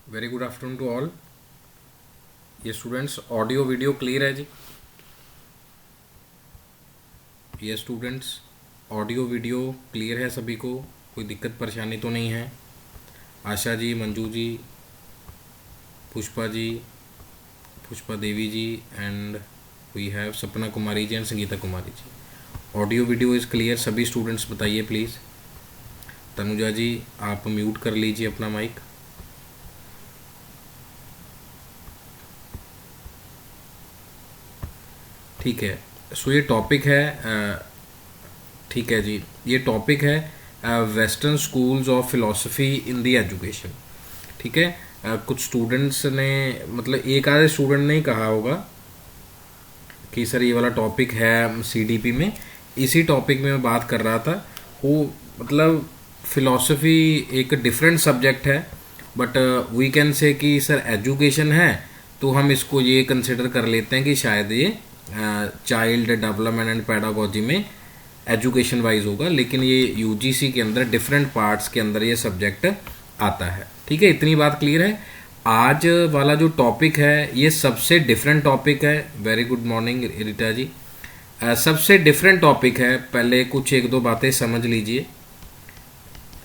Very good afternoon to all. ये students audio video clear है जी? ये स्टूडेंट्स ऑडियो वीडियो क्लियर है सभी को? कोई दिक्कत परेशानी तो नहीं है? Asha ji, Manju ji, Pushpa ji, Pushpa Devi ji, and we have Sapna Kumari ji and Sangeeta Kumari ji. Audio video is clear? सभी स्टूडेंट्स बताइए प्लीज़। तनुजा जी आप म्यूट कर लीजिए अपना माइक। ठीक है। सो ये टॉपिक है, ठीक है जी, ये टॉपिक है western schools of philosophy in the education. ठीक है। कुछ स्टूडेंट्स ने, मतलब एक आधे स्टूडेंट ने ही कहा होगा कि सर ये वाला टॉपिक है सीडीपी में। इसी टॉपिक में मैं बात कर रहा था। वो मतलब फिलॉसफी एक डिफरेंट सब्जेक्ट है, बट वी कैन से कि सर एजुकेशन है, तो हम इसको ये कंसिडर कर लेते हैं कि शायद ये चाइल्ड डेवलपमेंट एंड पैडागोजी में एजुकेशन वाइज होगा, लेकिन ये यूजीसी के अंदर डिफरेंट पार्ट्स के अंदर ये सब्जेक्ट आता है। ठीक है, इतनी बात क्लियर है। आज वाला जो टॉपिक है ये सबसे डिफरेंट टॉपिक है। Very good morning Rita ji. सबसे डिफरेंट टॉपिक है। पहले कुछ एक दो बातें समझ लीजिए।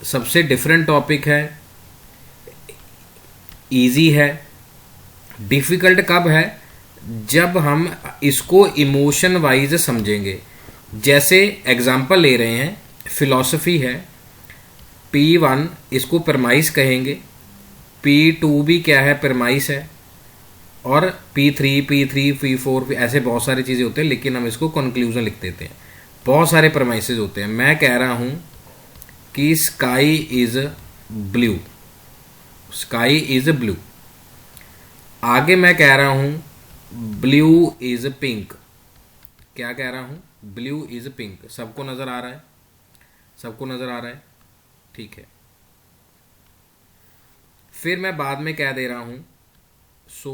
सबसे डिफरेंट टॉपिक है, इजी है। डिफिकल्ट कब है? जब हम इसको इमोशन वाइज समझेंगे। जैसे एग्जाम्पल ले रहे हैं, फिलॉसफी है, P1 इसको परमाइस कहेंगे, P2 भी क्या है, परमाइस है, और P3 ऐसे बहुत सारी चीज़ें होते हैं, लेकिन हम इसको कंक्लूजन लिख देते हैं। बहुत सारे परमाइसेस होते हैं। मैं कह रहा हूं कि sky is blue, sky is blue. आगे मैं कह रहा हूं ब्लू इज पिंक। क्या कह रहा हूं? Blue is pink. सबको नजर आ रहा है? सबको नजर आ रहा है? ठीक है। फिर मैं बाद में कह दे रहा हूं सो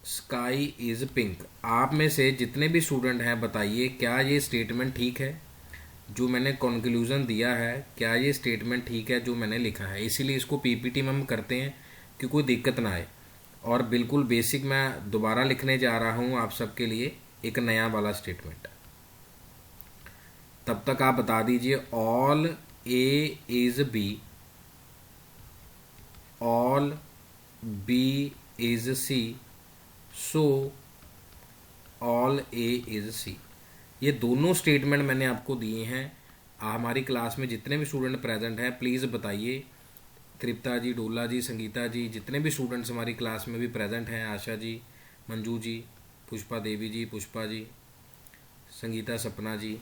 स्काई इज पिंक। आप में से जितने भी स्टूडेंट हैं बताइए, क्या ये स्टेटमेंट ठीक है? जो मैंने कंक्लूजन दिया है, क्या ये स्टेटमेंट ठीक है जो मैंने लिखा है? इसीलिए इसको पीपीटी में हम करते हैं कि कोई दिक्कत ना आए। और बिल्कुल बेसिक मैं दोबारा लिखने जा रहा हूं आप सबके लिए एक नया वाला स्टेटमेंट। तब तक आप बता दीजिए, all A is B, all B is C, so all A is C. ये दोनों स्टेटमेंट मैंने आपको दिए हैं। हमारी क्लास में जितने भी स्टूडेंट प्रेजेंट हैं प्लीज़ बताइए। तृप्ता जी, डोला जी, संगीता जी, जितने भी स्टूडेंट्स हमारी क्लास में भी प्रेजेंट हैं, आशा जी, मंजू जी, पुष्पा देवी जी, पुष्पा जी, संगीता, सपना जी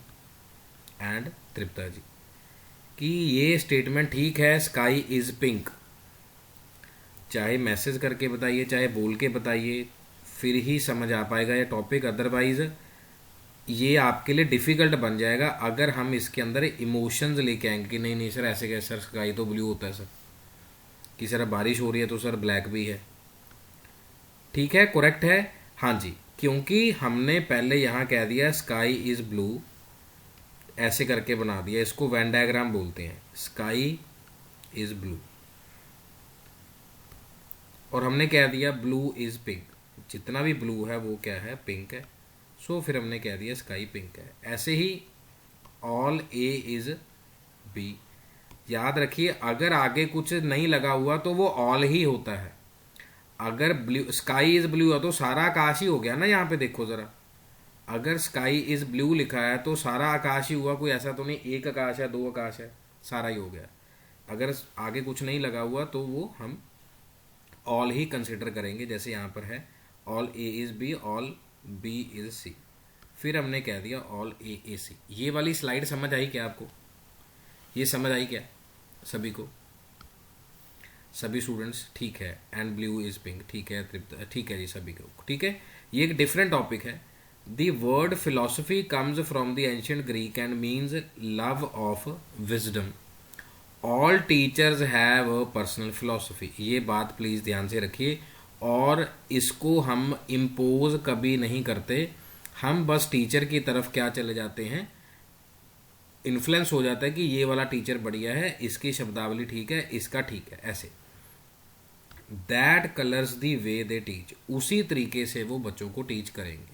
एंड तृप्ता जी, कि ये स्टेटमेंट ठीक है, स्काई इज पिंक। चाहे मैसेज करके बताइए, चाहे बोल के बताइए, फिर ही समझ आ पाएगा ये टॉपिक। अदरवाइज ये आपके लिए डिफ़िकल्ट बन जाएगा अगर हम इसके अंदर इमोशंस लेके आएंगे कि नहीं नहीं सर ऐसे कैसे, सर स्काई तो ब्लू होता है सर, कि सर बारिश हो रही है तो सर ब्लैक भी है। ठीक है, करेक्ट है? हाँ जी, क्योंकि हमने पहले यहाँ कह दिया स्काई इज ब्लू, ऐसे करके बना दिया। इसको वेन डायग्राम बोलते हैं, स्काई इज ब्लू। और हमने कह दिया ब्लू इज पिंक, जितना भी ब्लू है वो क्या है, पिंक है। सो फिर हमने कह दिया स्काई पिंक है। ऐसे ही ऑल ए इज बी। याद रखिए, अगर आगे कुछ नहीं लगा हुआ तो वो ऑल ही होता है। अगर ब्लू, स्काई इज ब्लू है तो सारा आकाश ही हो गया ना। यहाँ पे देखो जरा, अगर स्काई इज ब्लू लिखा है तो सारा आकाश ही हुआ, कोई ऐसा तो नहीं एक आकाश है दो आकाश है, सारा ही हो गया। अगर आगे कुछ नहीं लगा हुआ तो वो हम ऑल ही कंसिडर करेंगे, जैसे यहाँ पर है all A is B, all B is C. फिर हमने कह दिया ऑल ए ए सी। ये वाली स्लाइड समझ आई क्या आपको? ये समझ आई क्या सभी को? सभी स्टूडेंट्स ठीक है। एंड ब्लू इज पिंक ठीक है, ठीक है जी सभी को ठीक है। ये एक डिफरेंट टॉपिक है। The word philosophy comes from the ancient Greek and means love of wisdom. All teachers have a personal philosophy. ये बात प्लीज़ ध्यान से रखिए, और इसको हम इम्पोज कभी नहीं करते। हम बस टीचर की तरफ क्या चले जाते हैं, इन्फ्लुएंस हो जाता है कि ये वाला टीचर बढ़िया है, इसकी शब्दावली ठीक है, इसका ठीक है, ऐसे। That colours the way they teach. उसी तरीके से वो बच्चों को टीच करेंगे।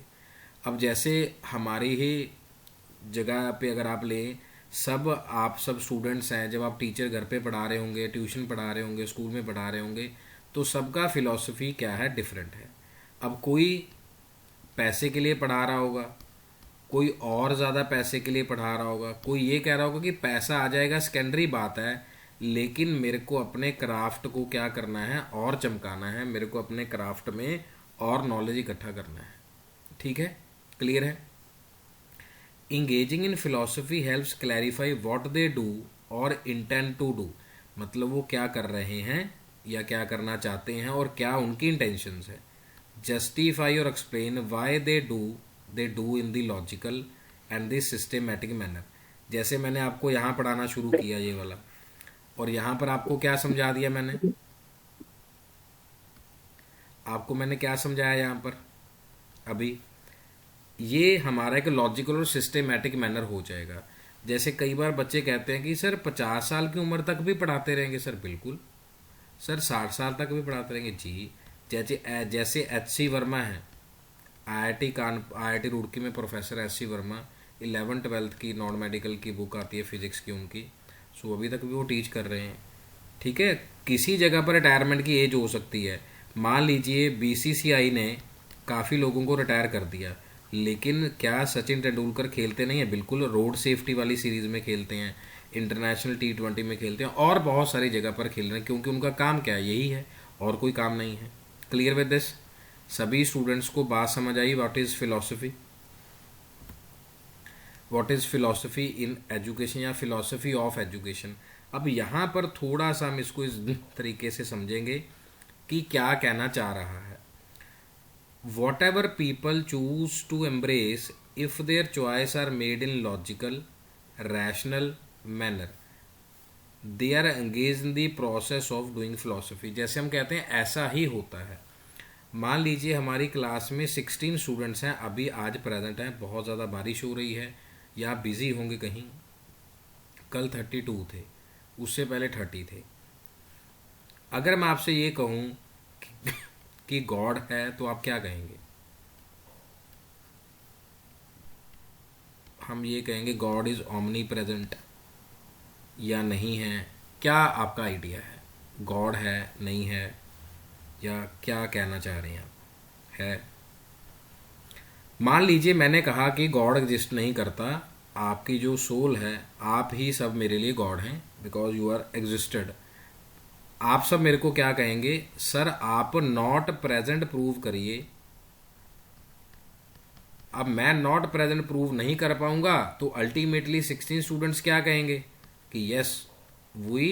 अब जैसे हमारी ही जगह पे अगर आप लें, आप सब स्टूडेंट्स हैं, जब आप टीचर घर पे पढ़ा रहे होंगे, ट्यूशन पढ़ा रहे होंगे, स्कूल में पढ़ा रहे होंगे, तो सबका फिलॉसफी क्या है, डिफरेंट है। अब कोई पैसे के लिए पढ़ा रहा होगा, कोई और ज़्यादा पैसे के लिए पढ़ा रहा होगा, कोई ये कह रहा होगा कि पैसा आ जाएगा सेकेंडरी बात है, लेकिन मेरे को अपने क्राफ्ट को क्या करना है और चमकाना है, मेरे को अपने क्राफ्ट में और नॉलेज इकट्ठा करना है। ठीक है, क्लियर है? Engaging in philosophy helps clarify what they do और इंटेंड टू डू। मतलब वो क्या कर रहे हैं या क्या करना चाहते हैं और क्या उनकी इंटेंशंस है। जस्टिफाई और explain why they do in the logical and the systematic manner. जैसे मैंने आपको यहाँ पढ़ाना शुरू किया ये वाला, और यहाँ पर आपको क्या समझा दिया मैंने, आपको मैंने क्या समझाया यहाँ पर अभी, ये हमारा एक लॉजिकल और सिस्टमेटिक मैनर हो जाएगा। जैसे कई बार बच्चे कहते हैं कि सर 50 साल की उम्र तक भी पढ़ाते रहेंगे। सर बिल्कुल सर, 60 साल तक भी पढ़ाते रहेंगे जी। जैसे एच.सी. वर्मा है, आईआईटी रुड़की में प्रोफेसर एच.सी. वर्मा, 11th-12th की नॉन मेडिकल की बुक आती है फिजिक्स की उनकी, सो अभी तक भी वो टीच कर रहे हैं। ठीक है, किसी जगह पर रिटायरमेंट की एज हो सकती है। मान लीजिए बीसीसीआई ने काफ़ी लोगों को रिटायर कर दिया, लेकिन क्या सचिन तेंदुलकर खेलते नहीं है? बिल्कुल, रोड सेफ्टी वाली सीरीज़ में खेलते हैं, इंटरनेशनल T20 में खेलते हैं, और बहुत सारी जगह पर खेल रहे हैं, क्योंकि उनका काम क्या है, यही है, और कोई काम नहीं है। Clear with this? सभी स्टूडेंट्स को बात समझ आई? What is philosophy, what is philosophy in education या फिलॉसफी ऑफ एजुकेशन। अब यहाँ पर थोड़ा सा हम इसको इस तरीके से समझेंगे कि क्या कहना चाह रहा है। Whatever people choose to embrace, if their choice are made in logical, rational manner, they are engaged in the process of doing philosophy। जैसे हम कहते हैं ऐसा ही होता है। मान लीजिए हमारी क्लास में 16 स्टूडेंट्स हैं, अभी आज प्रेजेंट हैं, बहुत ज़्यादा बारिश हो रही है या बिज़ी होंगे कहीं, कल 32 थे, उससे पहले 30 थे। अगर मैं आपसे ये कहूँ कि गॉड है, तो आप क्या कहेंगे? हम ये कहेंगे गॉड इज ओमनी प्रेजेंट या नहीं है? क्या आपका आइडिया है? गॉड है, नहीं है, या क्या कहना चाह रहे हैं आप? है? मान लीजिए मैंने कहा कि गॉड एग्जिस्ट नहीं करता, आपकी जो सोल है, आप ही सब मेरे लिए गॉड हैं, बिकॉज यू आर एग्जिस्टेड। आप सब मेरे को क्या कहेंगे? सर आप नॉट प्रेजेंट प्रूव करिए। अब मैं नॉट प्रेजेंट प्रूव नहीं कर पाऊंगा, तो अल्टीमेटली 16 स्टूडेंट्स क्या कहेंगे कि yes we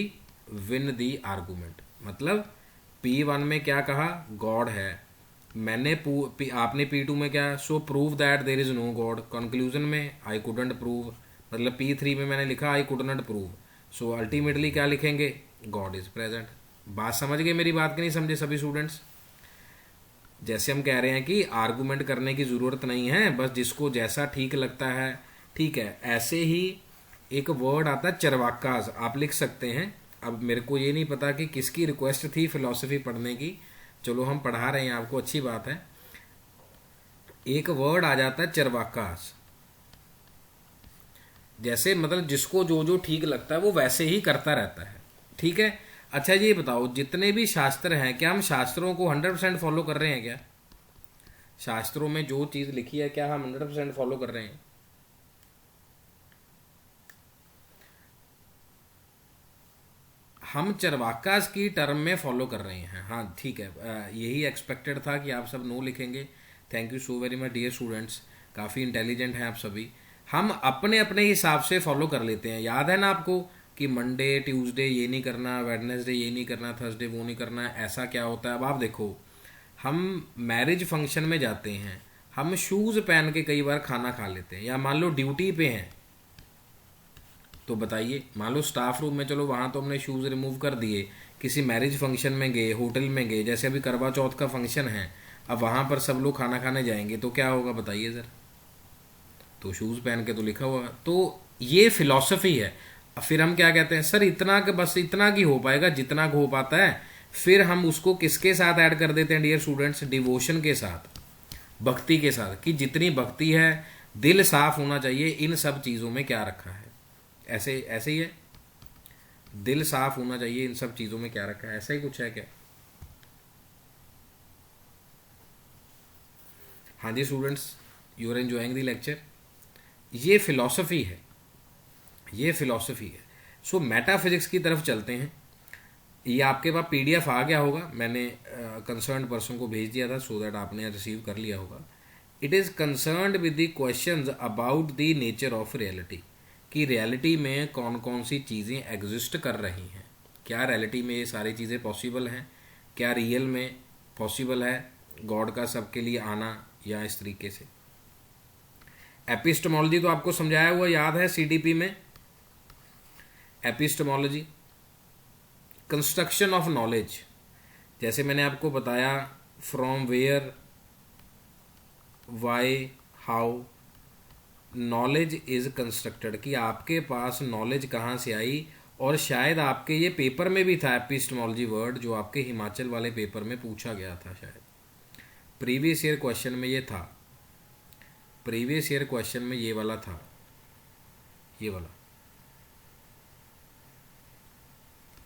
win the argument. मतलब P1 में क्या कहा? गॉड है। मैंने आपने P2 में क्या? So prove that there is no God. Conclusion में आई कुडंट प्रूव। मतलब P3 में मैंने लिखा I could not prove, so ultimately क्या लिखेंगे? God is present. बात समझ गए मेरी बात कि नहीं समझे सभी स्टूडेंट्स? जैसे हम कह रहे हैं कि आर्गुमेंट करने की ज़रूरत नहीं है, बस जिसको जैसा ठीक लगता है ठीक है। ऐसे ही एक वर्ड आता है चरवाकाज, आप लिख सकते हैं। अब मेरे को ये नहीं पता कि किसकी रिक्वेस्ट थी फिलॉसफी पढ़ने की, चलो हम पढ़ा रहे हैं आपको, अच्छी बात है। एक वर्ड आ जाता है चरवाकाज, जैसे मतलब जिसको जो जो ठीक लगता है वो वैसे ही करता रहता है। ठीक है, अच्छा ये बताओ जितने भी शास्त्र हैं, क्या हम शास्त्रों को 100% फॉलो कर रहे हैं क्या? शास्त्रों में जो चीज़ लिखी है क्या हम 100% फॉलो कर रहे हैं? हम चरवाकास की टर्म में फॉलो कर रहे हैं। हाँ ठीक है, यही एक्सपेक्टेड था कि आप सब नो लिखेंगे। Thank you so very much dear students, काफ़ी इंटेलिजेंट हैं आप सभी। हम अपने अपने हिसाब से फॉलो कर लेते हैं। याद है ना आपको कि मंडे ट्यूसडे ये नहीं करना, वेडनेसडे ये नहीं करना, थर्सडे वो नहीं करना, ऐसा क्या होता है? अब आप देखो, हम मैरिज फंक्शन में जाते हैं, हम शूज़ पहन के कई बार खाना खा लेते हैं, या मान लो ड्यूटी पे हैं तो बताइए, मान लो स्टाफ रूम में, चलो वहाँ तो हमने शूज़ रिमूव कर दिए, किसी मैरिज फंक्शन में गए, होटल में गए, जैसे अभी करवा चौथ का फंक्शन है, अब वहाँ पर सब लोग खाना खाने जाएंगे तो क्या होगा बताइए ज़रा? तो शूज़ पहन के तो लिखा हुआ है। तो ये फिलॉसफी है। अब फिर हम क्या कहते हैं, सर इतना के बस इतना की हो पाएगा जितना हो पाता है। फिर हम उसको किसके साथ ऐड कर देते हैं डियर स्टूडेंट्स? डिवोशन के साथ, भक्ति के साथ, कि जितनी भक्ति है, दिल साफ होना चाहिए, इन सब चीज़ों में क्या रखा है। ऐसे ऐसे ही है, दिल साफ होना चाहिए, इन सब चीज़ों में क्या रखा है, ऐसा ही कुछ है क्या? हाँ जी students, you are enjoying the lecture. ये फिलॉसफी है, ये फिलॉसफी है। सो मेटाफिजिक्स की तरफ चलते हैं। ये आपके पास पीडीएफ आ गया होगा, मैंने कंसर्न पर्सन को भेज दिया था, सो दैट आपने रिसीव कर लिया होगा। It is concerned with the questions about the nature of reality, कि रियलिटी में कौन कौन सी चीज़ें एग्जिस्ट कर रही हैं। क्या रियलिटी में ये सारी चीज़ें पॉसिबल हैं? क्या रियल में पॉसिबल है गॉड का सबके लिए आना, या इस तरीके से? एपिस्टेमोलॉजी तो आपको समझाया हुआ याद है सीडीपी में। एपिस्टेमोलॉजी, कंस्ट्रक्शन ऑफ नॉलेज, जैसे मैंने आपको बताया, from where, why, how knowledge is constructed, कि आपके पास नॉलेज कहाँ से आई। और शायद आपके ये पेपर में भी था एपिस्टेमोलॉजी वर्ड, जो आपके हिमाचल वाले पेपर में पूछा गया था, शायद प्रीवियस ईयर क्वेश्चन में ये था, प्रीवियस ईयर क्वेश्चन में ये वाला था, ये वाला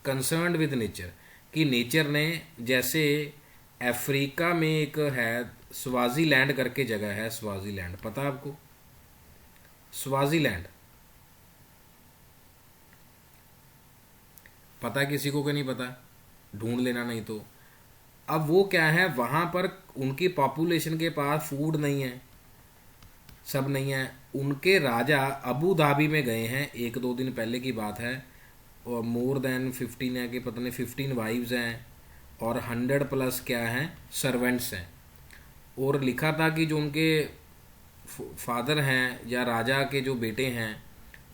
कंसर्न्ड विद नेचर, कि नेचर ने, जैसे अफ्रीका में एक है स्वाजीलैंड करके जगह है, स्वाजीलैंड, पता आपको? स्वाजीलैंड पता किसी को कि नहीं पता? ढूंढ लेना नहीं तो। अब वो क्या है, वहाँ पर उनकी पॉपुलेशन के पास फूड नहीं है, सब नहीं है। उनके राजा अबू धाबी में गए हैं, एक दो दिन पहले की बात है, और मोर देन 15 है कि पता नहीं 15 वाइव्स हैं, और 100+ क्या हैं, सर्वेंट्स हैं। और लिखा था कि जो उनके फादर हैं, या राजा के जो बेटे हैं,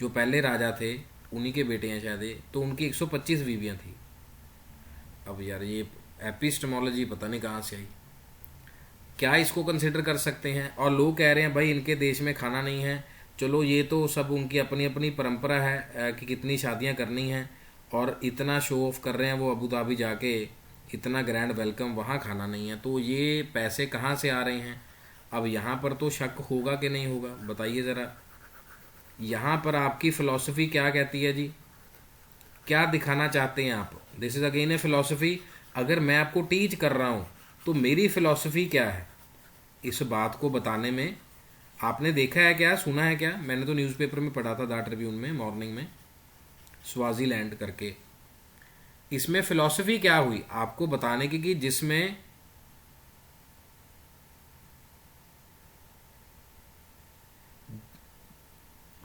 जो पहले राजा थे उन्हीं के बेटे हैं शायद ये, तो उनकी 125 बीवियाँ थी। अब यार ये एपिस्टेमोलॉजी पता नहीं कहाँ से आई। क्या इसको कंसिडर कर सकते हैं? और लोग कह रहे हैं भाई इनके देश में खाना नहीं है। चलो ये तो सब उनकी अपनी अपनी परंपरा है, कि कितनी शादियां करनी हैं, और इतना शो ऑफ कर रहे हैं वो अबू धाबी जाके, इतना ग्रैंड वेलकम, वहाँ खाना नहीं है, तो ये पैसे कहाँ से आ रहे हैं? अब यहाँ पर तो शक होगा कि नहीं होगा, बताइए ज़रा। यहाँ पर आपकी फ़िलॉसफी क्या कहती है जी? क्या दिखाना चाहते हैं आप? This is again A philosophy. अगर मैं आपको टीच कर रहा हूँ तो मेरी फ़िलॉसफी क्या है इस बात को बताने में? आपने देखा है क्या, सुना है क्या? मैंने तो न्यूज़पेपर में पढ़ा था, द ट्रिब्यून में, मॉर्निंग में, स्वाजीलैंड करके। इसमें फ़िलॉसफी क्या हुई आपको बताने की, कि जिसमें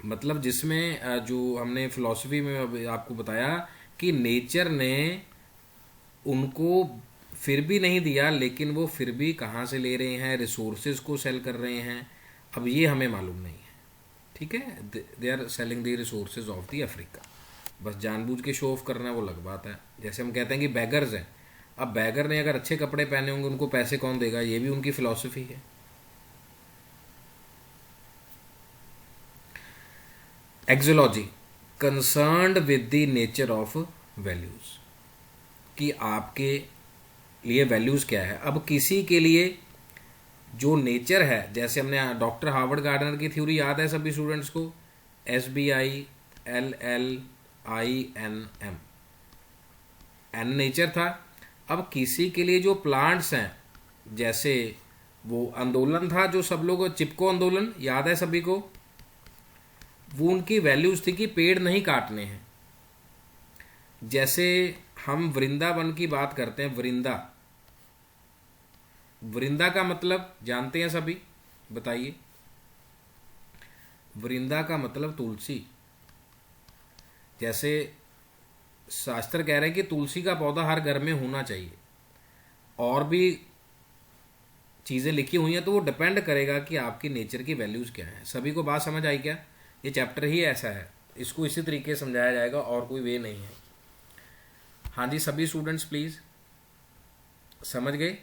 मतलब जिसमें जो हमने फ़िलॉसफी में अब आपको बताया कि नेचर ने उनको फिर भी नहीं दिया, लेकिन वो फिर भी कहाँ से ले रहे हैं, रिसोर्सेज को सेल कर रहे हैं। अब ये हमें मालूम नहीं है, ठीक है। They are selling the resources of the Africa, बस जानबूझ के शो ऑफ करना वो अलग बात है। जैसे हम कहते हैं कि बैगर्स हैं, अब बैगर ने अगर अच्छे कपड़े पहने होंगे उनको पैसे कौन देगा? ये भी उनकी फिलॉसफी है। Axiology, concerned with the nature of values, कि आपके लिए वैल्यूज क्या है। अब किसी के लिए जो नेचर है, जैसे हमने डॉक्टर हार्वर्ड गार्डनर की थ्योरी याद है सभी स्टूडेंट्स को, SBILLINM, एन नेचर था। अब किसी के लिए जो प्लांट्स हैं, जैसे वो आंदोलन था जो सब लोग, चिपको आंदोलन याद है सभी को, वो उनकी वैल्यूज थी कि पेड़ नहीं काटने हैं। जैसे हम वृंदावन की बात करते हैं, वृंदा, वृंदा का मतलब जानते हैं सभी, बताइए। वृंदा का मतलब तुलसी। जैसे शास्त्र कह रहे हैं कि तुलसी का पौधा हर घर में होना चाहिए, और भी चीज़ें लिखी हुई हैं, तो वो डिपेंड करेगा कि आपकी नेचर की वैल्यूज़ क्या है। सभी को बात समझ आई क्या? ये चैप्टर ही ऐसा है, इसको इसी तरीके से समझाया जाएगा, और कोई वे नहीं है। हाँ जी, सभी स्टूडेंट्स प्लीज़ समझ गए?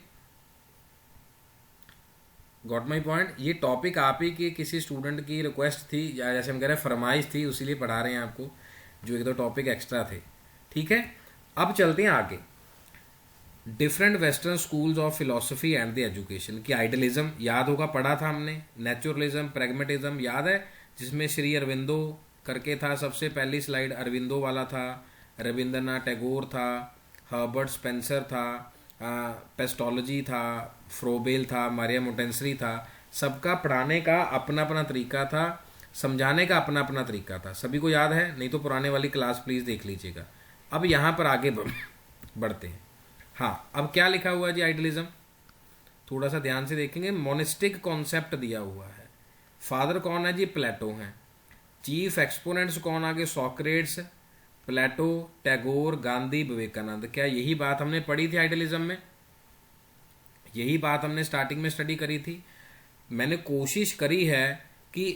Got my point? ये टॉपिक आप ही की किसी स्टूडेंट की रिक्वेस्ट थी, या जैसे हम कह रहे हैं फरमाइश थी, उसीलिए पढ़ा रहे हैं आपको, जो एक दो टॉपिक एक्स्ट्रा थे। ठीक है, अब चलते हैं आगे। Different western schools of philosophy and the education की आइडियलिज्म याद होगा, पढ़ा था हमने। नेचुरलिज्म, प्रैग्मेटिज्म याद है, जिसमें श्री अरविंदो करके था, सबसे पहली स्लाइड अरविंदो वाला था, रविंद्रनाथ टैगोर था, हर्बर्ट स्पेंसर था, पेस्टोलॉजी था, फ्रोबेल था, मारिया मोटेंसरी था। सबका पढ़ाने का अपना अपना तरीका था, समझाने का अपना अपना तरीका था। सभी को याद है? नहीं तो पुराने वाली क्लास प्लीज़ देख लीजिएगा। अब यहाँ पर आगे बढ़ते हैं। हाँ, अब क्या लिखा हुआ है जी आइडियलिज्म, थोड़ा सा ध्यान से देखेंगे। मोनिस्टिक कॉन्सेप्ट दिया हुआ है। फादर कौन है जी? प्लेटो हैं। चीफ एक्सपोनेंट्स कौन आगे? सॉक्रेट्स, प्लेटो, टैगोर, गांधी, विवेकानंद। क्या यही बात हमने पढ़ी थी आइडियलिज्म में? यही बात हमने स्टार्टिंग में स्टडी करी थी। मैंने कोशिश करी है कि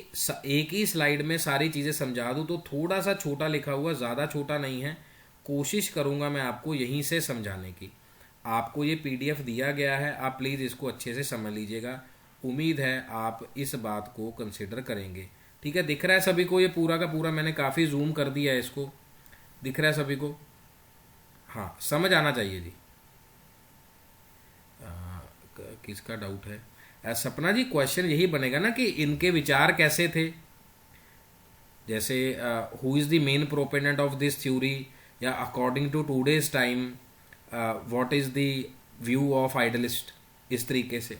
एक ही स्लाइड में सारी चीज़ें समझा दूँ, तो थोड़ा सा छोटा लिखा हुआ, ज़्यादा छोटा नहीं है। कोशिश करूँगा मैं आपको यहीं से समझाने की। आपको ये पीडीएफ दिया गया है, आप प्लीज़ इसको अच्छे से समझ लीजिएगा। उम्मीद है आप इस बात को कंसिडर करेंगे। ठीक है, दिख रहा है सभी को? ये पूरा का पूरा मैंने काफ़ी जूम कर दिया है इसको, दिख रहा है सभी को? हाँ, समझ आना चाहिए जी। किसका डाउट है? सपना जी, क्वेश्चन यही बनेगा ना कि इनके विचार कैसे थे, जैसे who is the main proponent of this theory, या according to today's time what is the view of idealist, इस तरीके से।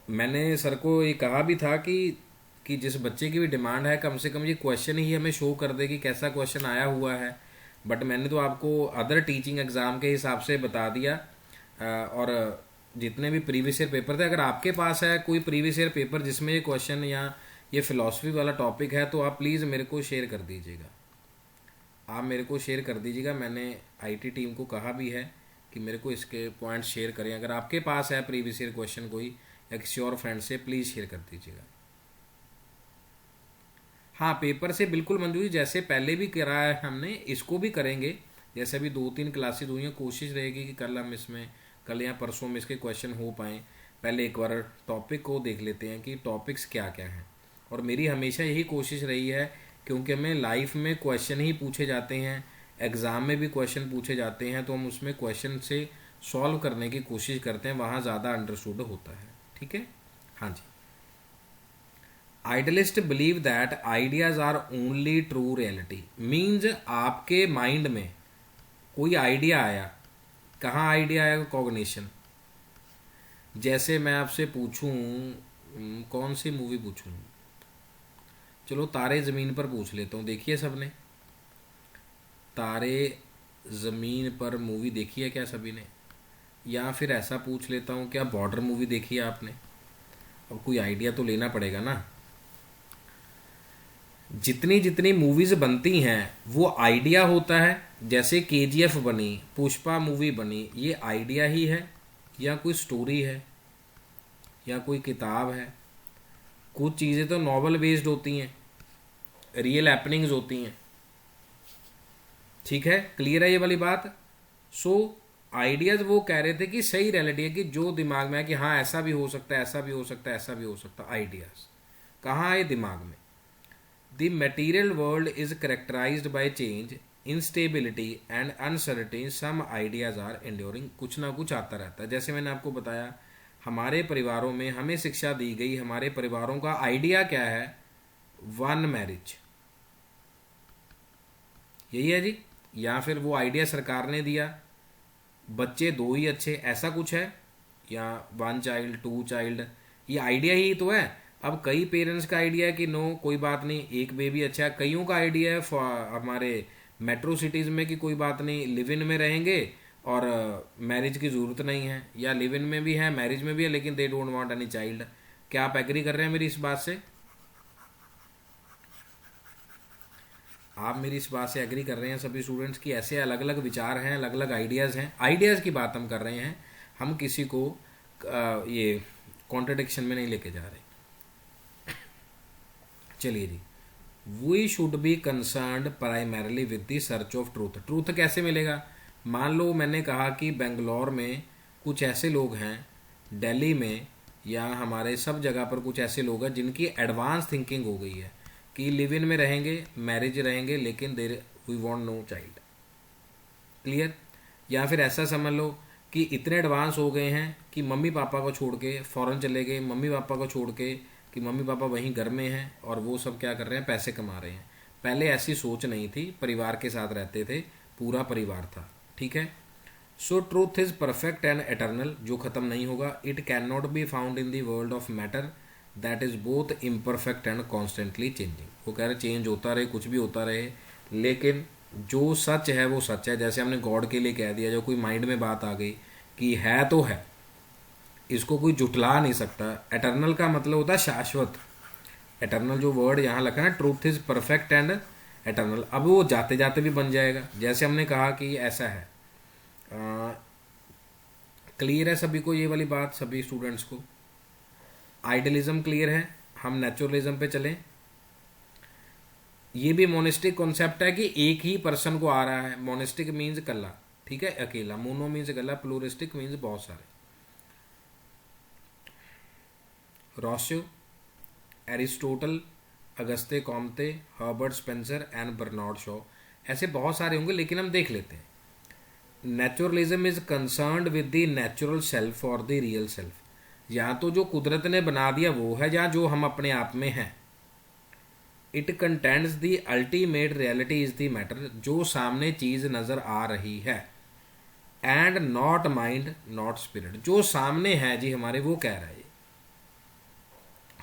मैंने सर को ये कहा भी था कि जिस बच्चे की भी डिमांड है, कम से कम ये क्वेश्चन ही हमें शो कर दे कि कैसा क्वेश्चन आया हुआ है। बट मैंने तो आपको अदर टीचिंग एग्ज़ाम के हिसाब से बता दिया, और जितने भी प्रीवियस ईयर पेपर थे, अगर आपके पास है कोई प्रीवियस ईयर पेपर जिसमें ये क्वेश्चन या ये फ़िलासफ़ी वाला टॉपिक है, तो आप प्लीज़ मेरे को शेयर कर दीजिएगा। आप मेरे को शेयर कर दीजिएगा। मैंने आईटी टीम को कहा भी है कि मेरे को इसके पॉइंट्स शेयर करें। अगर आपके पास है प्रीवियस ईयर क्वेश्चन कोई, या किसी और फ्रेंड से, प्लीज़ शेयर कर दीजिएगा। हाँ, पेपर से बिल्कुल मंजूरी, जैसे पहले भी करा है हमने, इसको भी करेंगे। जैसे अभी 2-3 क्लासेज हुई हैं, कोशिश रहेगी कि कल हम इसमें, कल या परसों में इसके क्वेश्चन हो पाएँ। पहले एक बार टॉपिक को देख लेते हैं कि टॉपिक्स क्या क्या हैं। और मेरी हमेशा यही कोशिश रही है, क्योंकि हमें लाइफ में क्वेश्चन ही पूछे जाते हैं, एग्ज़ाम में भी क्वेश्चन पूछे जाते हैं, तो हम उसमें क्वेश्चन से सॉल्व करने की कोशिश करते हैं, वहाँ ज़्यादा अंडरस्टूड होता है। ठीक है, हाँ जी। Idealist believe that ideas are only true reality. Means आपके माइंड में कोई आइडिया आया, कहाँ आइडिया आया? कॉग्निशन। जैसे मैं आपसे पूछूं, कौन सी मूवी पूछूं? चलो तारे ज़मीन पर पूछ लेता हूँ। देखिए सबने तारे ज़मीन पर मूवी देखी है क्या सभी ने? या फिर ऐसा पूछ लेता हूँ, क्या बॉर्डर मूवी देखी है आपने? अब कोई आइडिया तो लेना पड़ेगा ना। जितनी जितनी मूवीज़ बनती हैं वो आइडिया होता है। जैसे केजीएफ बनी, पुष्पा मूवी बनी, ये आइडिया ही है, या कोई स्टोरी है, या कोई किताब है? कुछ चीज़ें तो नॉवल बेस्ड होती हैं, रियल हैपनिंग्स होती हैं। ठीक है, क्लियर है ये वाली बात? सो आइडियाज़ वो कह रहे थे कि सही रियलिटी है, कि जो दिमाग में है कि हाँ ऐसा भी हो सकता है, ऐसा भी हो सकता है, ऐसा भी हो सकता है। आइडियाज़ कहाँ है? दिमाग में। The material world is characterized by change, instability and uncertainty. Some ideas are enduring. कुछ ना कुछ आता रहता है। जैसे मैंने आपको बताया, हमारे परिवारों में हमें शिक्षा दी गई, हमारे परिवारों का आइडिया क्या है? वन मैरिज, यही है जी। या फिर वो आइडिया सरकार ने दिया, बच्चे दो ही अच्छे, ऐसा कुछ है, या 1 चाइल्ड 2 चाइल्ड, ये आइडिया ही तो है। अब कई पेरेंट्स का आइडिया है कि नो कोई बात नहीं एक बेबी अच्छा है, कईयों का आइडिया है हमारे मेट्रो सिटीज़ में कि कोई बात नहीं लिव इन में रहेंगे और मैरिज की ज़रूरत नहीं है, या लिव इन में भी है मैरिज में भी है लेकिन they don't want any child. क्या आप एग्री कर रहे हैं मेरी इस बात से? आप मेरी इस बात से एग्री कर रहे हैं सभी स्टूडेंट्स की ऐसे अलग अलग विचार हैं, अलग अलग आइडियाज़ हैं, आइडियाज़ की बात हम कर रहे हैं, हम किसी को ये कॉन्ट्रडिक्शन में नहीं लेके जा रहे। चलिए जी, we should be concerned primarily with the search of truth. Truth कैसे मिलेगा? मान लो मैंने कहा कि बेंगलोर में कुछ ऐसे लोग हैं, दिल्ली में या हमारे सब जगह पर कुछ ऐसे लोग हैं जिनकी एडवांस थिंकिंग हो गई है कि लिव इन में रहेंगे मैरिज रहेंगे लेकिन there we want no child. Clear? या फिर ऐसा समझ लो कि इतने एडवांस हो गए हैं कि मम्मी पापा को छोड़ के फॉरेन चले गए, मम्मी पापा को छोड़ के कि मम्मी पापा वहीं घर में हैं और वो सब क्या कर रहे हैं, पैसे कमा रहे हैं। पहले ऐसी सोच नहीं थी, परिवार के साथ रहते थे, पूरा परिवार था। ठीक है। So truth is perfect and eternal, जो ख़त्म नहीं होगा। It can not be found in the world of matter that is both imperfect and constantly changing. वो कह रहे चेंज होता रहे, कुछ भी होता रहे, लेकिन जो सच है वो सच है। जैसे हमने गॉड के लिए कह दिया, जो कोई माइंड में बात आ गई कि है तो है, इसको कोई जुटला नहीं सकता। एटर्नल का मतलब होता है शाश्वत। एटर्नल जो वर्ड यहाँ लिखा है, truth is perfect and eternal, अब वो जाते जाते भी बन जाएगा। जैसे हमने कहा कि ऐसा है, क्लियर है सभी को ये वाली बात, सभी स्टूडेंट्स को? आइडियलिज्म क्लियर है? हम नेचुरलिज्म पे चलें। ये भी मोनिस्टिक कॉन्सेप्ट है कि एक ही पर्सन को आ रहा है। मोनिस्टिक मीन्स कल्ला, ठीक है, अकेला। मोनो मीन्स कल्ला, प्लूरिस्टिक मीन्स बहुत सारे। Rousseau, Aristotle, Auguste Comte, Herbert Spencer and Bernard Shaw, ऐसे बहुत सारे होंगे लेकिन हम देख लेते हैं। Naturalism is concerned with the natural self और द रियल सेल्फ। या तो जो कुदरत ने बना दिया वो है, या जो हम अपने आप में हैं। It contents the ultimate reality is the matter, जो सामने चीज नजर आ रही है। And not mind not spirit, जो सामने है जी हमारे, वो कह रहा है।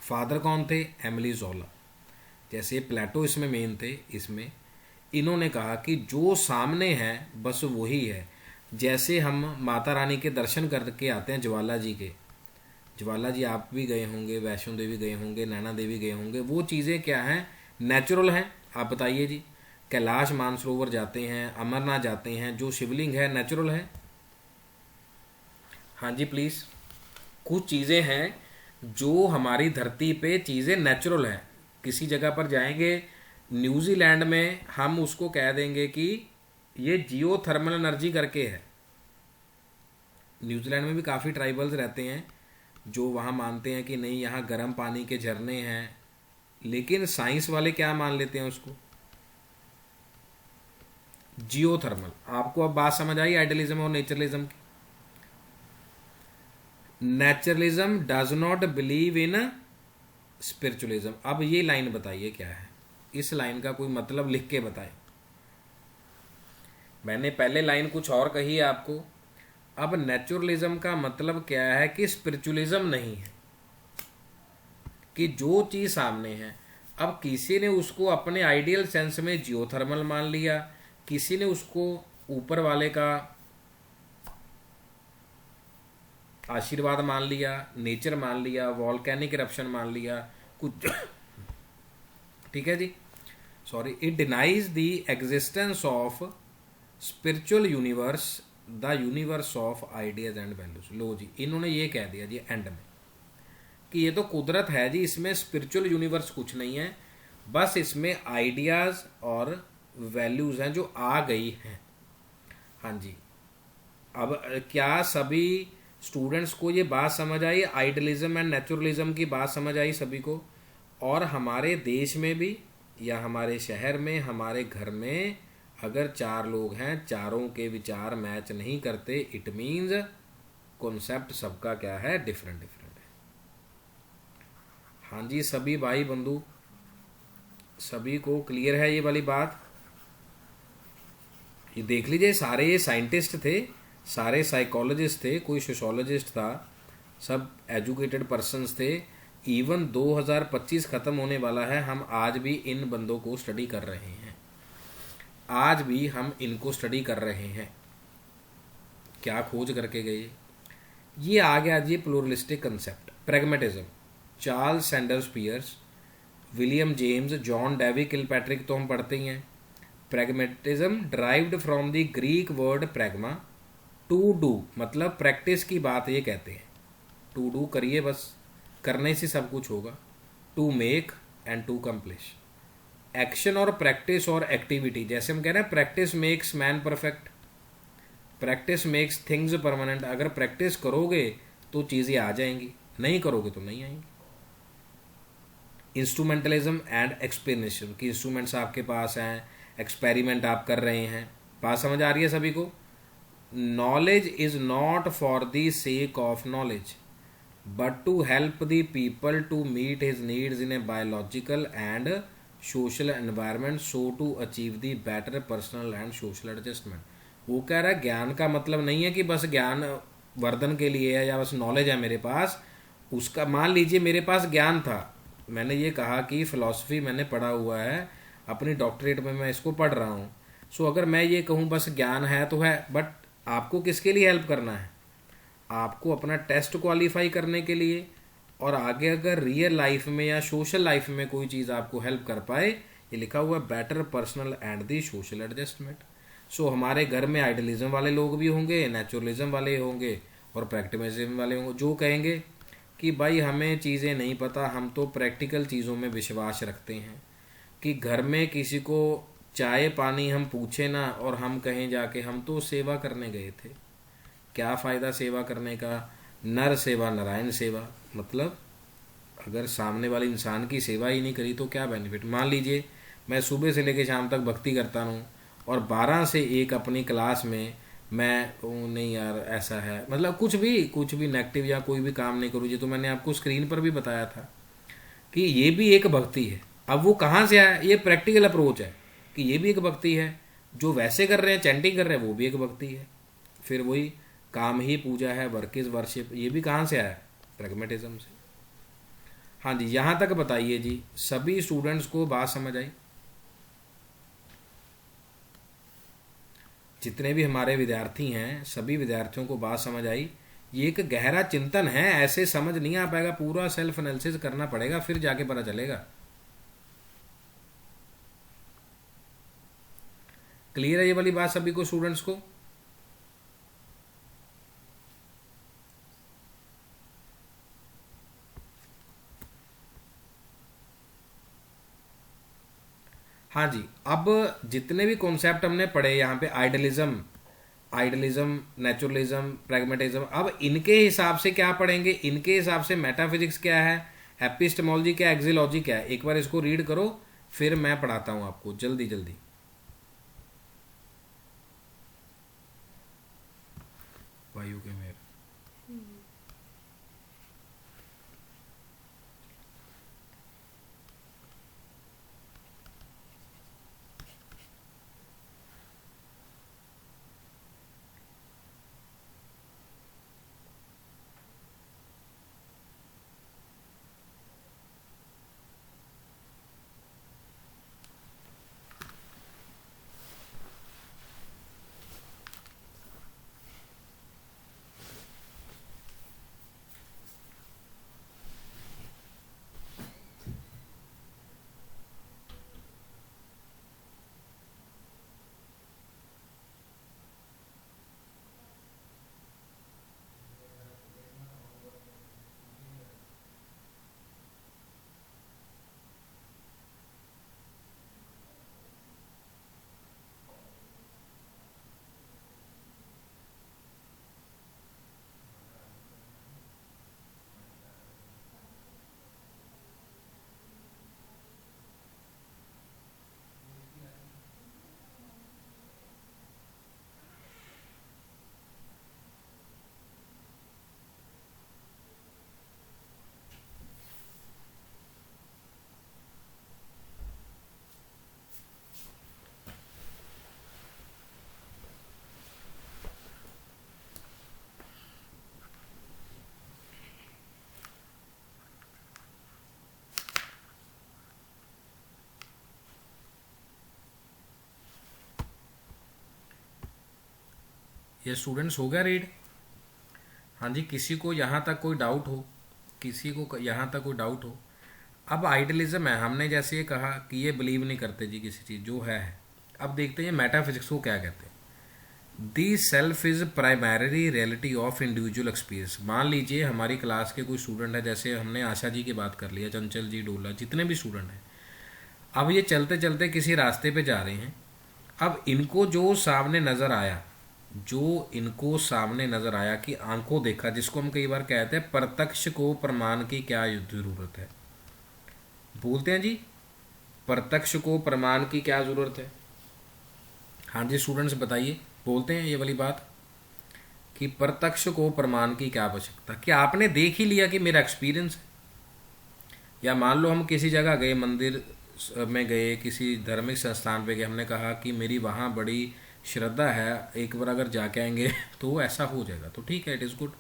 फादर कौन थे? एमिली जोला। जैसे प्लेटो इसमें मेन थे, इसमें इन्होंने कहा कि जो सामने है बस वही है। जैसे हम माता रानी के दर्शन करके आते हैं, ज्वाला जी के, ज्वाला जी आप भी गए होंगे, वैष्णो देवी गए होंगे, नैना देवी गए होंगे, वो चीज़ें क्या हैं? नेचुरल हैं। आप बताइए जी, कैलाश मानसरोवर जाते हैं, अमरनाथ जाते हैं, जो शिवलिंग है नेचुरल है? हाँ जी प्लीज़। कुछ चीज़ें हैं जो हमारी धरती पे चीज़ें नेचुरल हैं। किसी जगह पर जाएंगे, न्यूजीलैंड में, हम उसको कह देंगे कि ये जियो थर्मल एनर्जी करके है। न्यूजीलैंड में भी काफ़ी ट्राइबल्स रहते हैं जो वहाँ मानते हैं कि नहीं यहाँ गर्म पानी के झरने हैं, लेकिन साइंस वाले क्या मान लेते हैं उसको? जियो थर्मल। आपको अब बात समझ आई आइडियलिज्म और नेचरलिज्म की? Naturalism does not believe in spiritualism. अब ये लाइन बताइए क्या है, इस लाइन का कोई मतलब लिख के बताए। मैंने पहले लाइन कुछ और कही है आपको। अब नेचुरलिज्म का मतलब क्या है कि स्पिरिचुअलिज्म नहीं है, कि जो चीज सामने है। अब किसी ने उसको अपने आइडियल सेंस में जियोथर्मल मान लिया, किसी ने उसको ऊपर वाले का आशीर्वाद मान लिया, नेचर मान लिया, वॉल्केनिक इरप्शन मान लिया, कुछ ठीक है जी, sorry. It denies the existence of spiritual universe, the universe of ideas and values. लो जी, इन्होंने ये कह दिया जी एंड में कि ये तो कुदरत है जी, इसमें स्पिरिचुअल यूनिवर्स कुछ नहीं है, बस इसमें आइडियाज और वैल्यूज हैं जो आ गई हैं। हाँ जी। अब क्या सभी स्टूडेंट्स को ये बात समझ आई? आइडियलिज्म एंड नेचुरलिज्म की बात समझ आई सभी को? और हमारे देश में भी या हमारे शहर में, हमारे घर में अगर 4 लोग हैं, चारों के विचार मैच नहीं करते, इट मीन्स कॉन्सेप्ट सबका क्या है? डिफरेंट डिफरेंट है। हाँ जी सभी भाई बंधु, सभी को क्लियर है ये वाली बात? ये देख लीजिए, सारे ये साइंटिस्ट थे, सारे साइकोलॉजिस्ट थे, कोई सोशोलॉजिस्ट था, सब एजुकेटेड पर्सन्स थे। इवन 2025 ख़त्म होने वाला है, हम आज भी इन बंदों को स्टडी कर रहे हैं, आज भी हम इनको स्टडी कर रहे हैं। क्या खोज करके गए। ये आ गया जी pluralistic concept. Pragmatism, Charles Sanders Peirce, William James, John Dewey Kilpatrick तो हम पढ़ते ही हैं। Pragmatism derived from the Greek word pragma, to do, मतलब प्रैक्टिस की बात ये कहते हैं। टू डू करिए, बस करने से सब कुछ होगा। To make and to accomplish, action और प्रैक्टिस और एक्टिविटी। जैसे हम कह रहे हैं practice makes man perfect, practice makes things permanent. अगर प्रैक्टिस करोगे तो चीज़ें आ जाएंगी, नहीं करोगे तो नहीं आएंगी। इंस्ट्रूमेंटलिज्म एंड एक्सप्लेनेशन, कि इंस्ट्रूमेंट्स आपके पास हैं, एक्सपेरिमेंट आप कर रहे हैं। बात समझ आ रही है सभी को। Knowledge is not for the sake of knowledge but to help the people to meet his needs in a biological and social environment, so to achieve the better personal and social adjustment. वो कह रहा है ज्ञान का मतलब नहीं है कि बस ज्ञान वर्धन के लिए है या बस नॉलेज है मेरे पास। उसका मान लीजिए मेरे पास ज्ञान था, मैंने ये कहा कि फ़िलॉसफी मैंने पढ़ा हुआ है, अपनी डॉक्टरेट में मैं इसको पढ़ रहा हूँ। सो अगर मैं ये कहूँ बस ज्ञान है तो है, बट आपको किसके लिए हेल्प करना है? आपको अपना टेस्ट क्वालिफाई करने के लिए, और आगे अगर रियल लाइफ में या सोशल लाइफ में कोई चीज़ आपको हेल्प कर पाए। ये लिखा हुआ है better personal and the social adjustment. So हमारे घर में आइडियलिज्म वाले लोग भी होंगे, नेचुरलिज्म वाले होंगे और प्रैक्टिकलिज्म वाले होंगे, जो कहेंगे कि भाई हमें चीज़ें नहीं पता, हम तो प्रैक्टिकल चीज़ों में विश्वास रखते हैं। कि घर में किसी को चाय पानी हम पूछे ना और हम कहें जाके हम तो सेवा करने गए थे। क्या फ़ायदा सेवा करने का? नर सेवा नारायण सेवा, मतलब अगर सामने वाले इंसान की सेवा ही नहीं करी तो क्या बेनिफिट। मान लीजिए मैं सुबह से लेकर शाम तक भक्ति करता हूँ और 12 से 1 अपनी क्लास में मैं नहीं यार ऐसा है, मतलब कुछ भी नेगेटिव या कोई भी काम नहीं करूँ। जी तो मैंने आपको स्क्रीन पर भी बताया था कि ये भी एक भक्ति है। अब वो कहाँ से आया? ये प्रैक्टिकल अप्रोच है कि ये भी एक भक्ति है। जो वैसे कर रहे हैं, चैंटिंग कर रहे हैं, वो भी एक भक्ति है। फिर वही काम ही पूजा है, वर्क इज वर्शिप। ये भी कहाँ से आया? प्रैग्मेटिज्म से। हाँ जी, यहाँ तक बताइए जी, सभी स्टूडेंट्स को बात समझ आई? जितने भी हमारे विद्यार्थी हैं सभी विद्यार्थियों को बात समझ आई? ये एक गहरा चिंतन है, ऐसे समझ नहीं आ पाएगा, पूरा सेल्फ एनालिसिस करना पड़ेगा फिर जाके पता चलेगा। क्लियर है ये वाली बात सभी को, स्टूडेंट्स को? हाँ जी। अब जितने भी कॉन्सेप्ट हमने पढ़े यहाँ पे, आइडलिज्म, नेचुरलिज्म, प्रैग्मेटिज्म, अब इनके हिसाब से क्या पढ़ेंगे? इनके हिसाब से मेटाफिजिक्स क्या है, एपिस्टेमोलॉजी क्या है, एक्सियोलॉजी क्या है। एक बार इसको रीड करो, फिर मैं पढ़ाता हूँ आपको जल्दी जल्दी। वायु के मेर ये स्टूडेंट्स हो गया रीड? हाँ जी, किसी को यहाँ तक कोई डाउट हो? किसी को यहाँ तक कोई डाउट हो? अब आइडियलिज्म है, हमने जैसे ये कहा कि ये बिलीव नहीं करते जी किसी चीज़ जो है। अब देखते हैं मेटाफिजिक्स को क्या कहते हैं। दी self is primary reality of individual experience. मान लीजिए हमारी क्लास के कोई स्टूडेंट है, जैसे हमने आशा जी की बात कर लिया, चंचल जी, डोला, जितने भी स्टूडेंट हैं। अब ये चलते चलते किसी रास्ते पे जा रहे हैं। अब इनको जो सामने नज़र आया, जो इनको सामने नज़र आया कि आंखों देखा, जिसको हम कई बार कहते हैं प्रत्यक्ष को प्रमाण की क्या ज़रूरत है। बोलते हैं जी, प्रत्यक्ष को प्रमाण की क्या ज़रूरत है? हाँ जी स्टूडेंट्स बताइए, बोलते हैं ये वाली बात कि प्रत्यक्ष को प्रमाण की क्या आवश्यकता। क्या आपने देख ही लिया कि मेरा एक्सपीरियंस है? या मान लो हम किसी जगह गए, मंदिर में गए, किसी धार्मिक संस्थान पे गए, हमने कहा कि मेरी वहाँ बड़ी श्रद्धा है, एक बार अगर जाके आएंगे तो ऐसा हो जाएगा, तो ठीक है, it is good.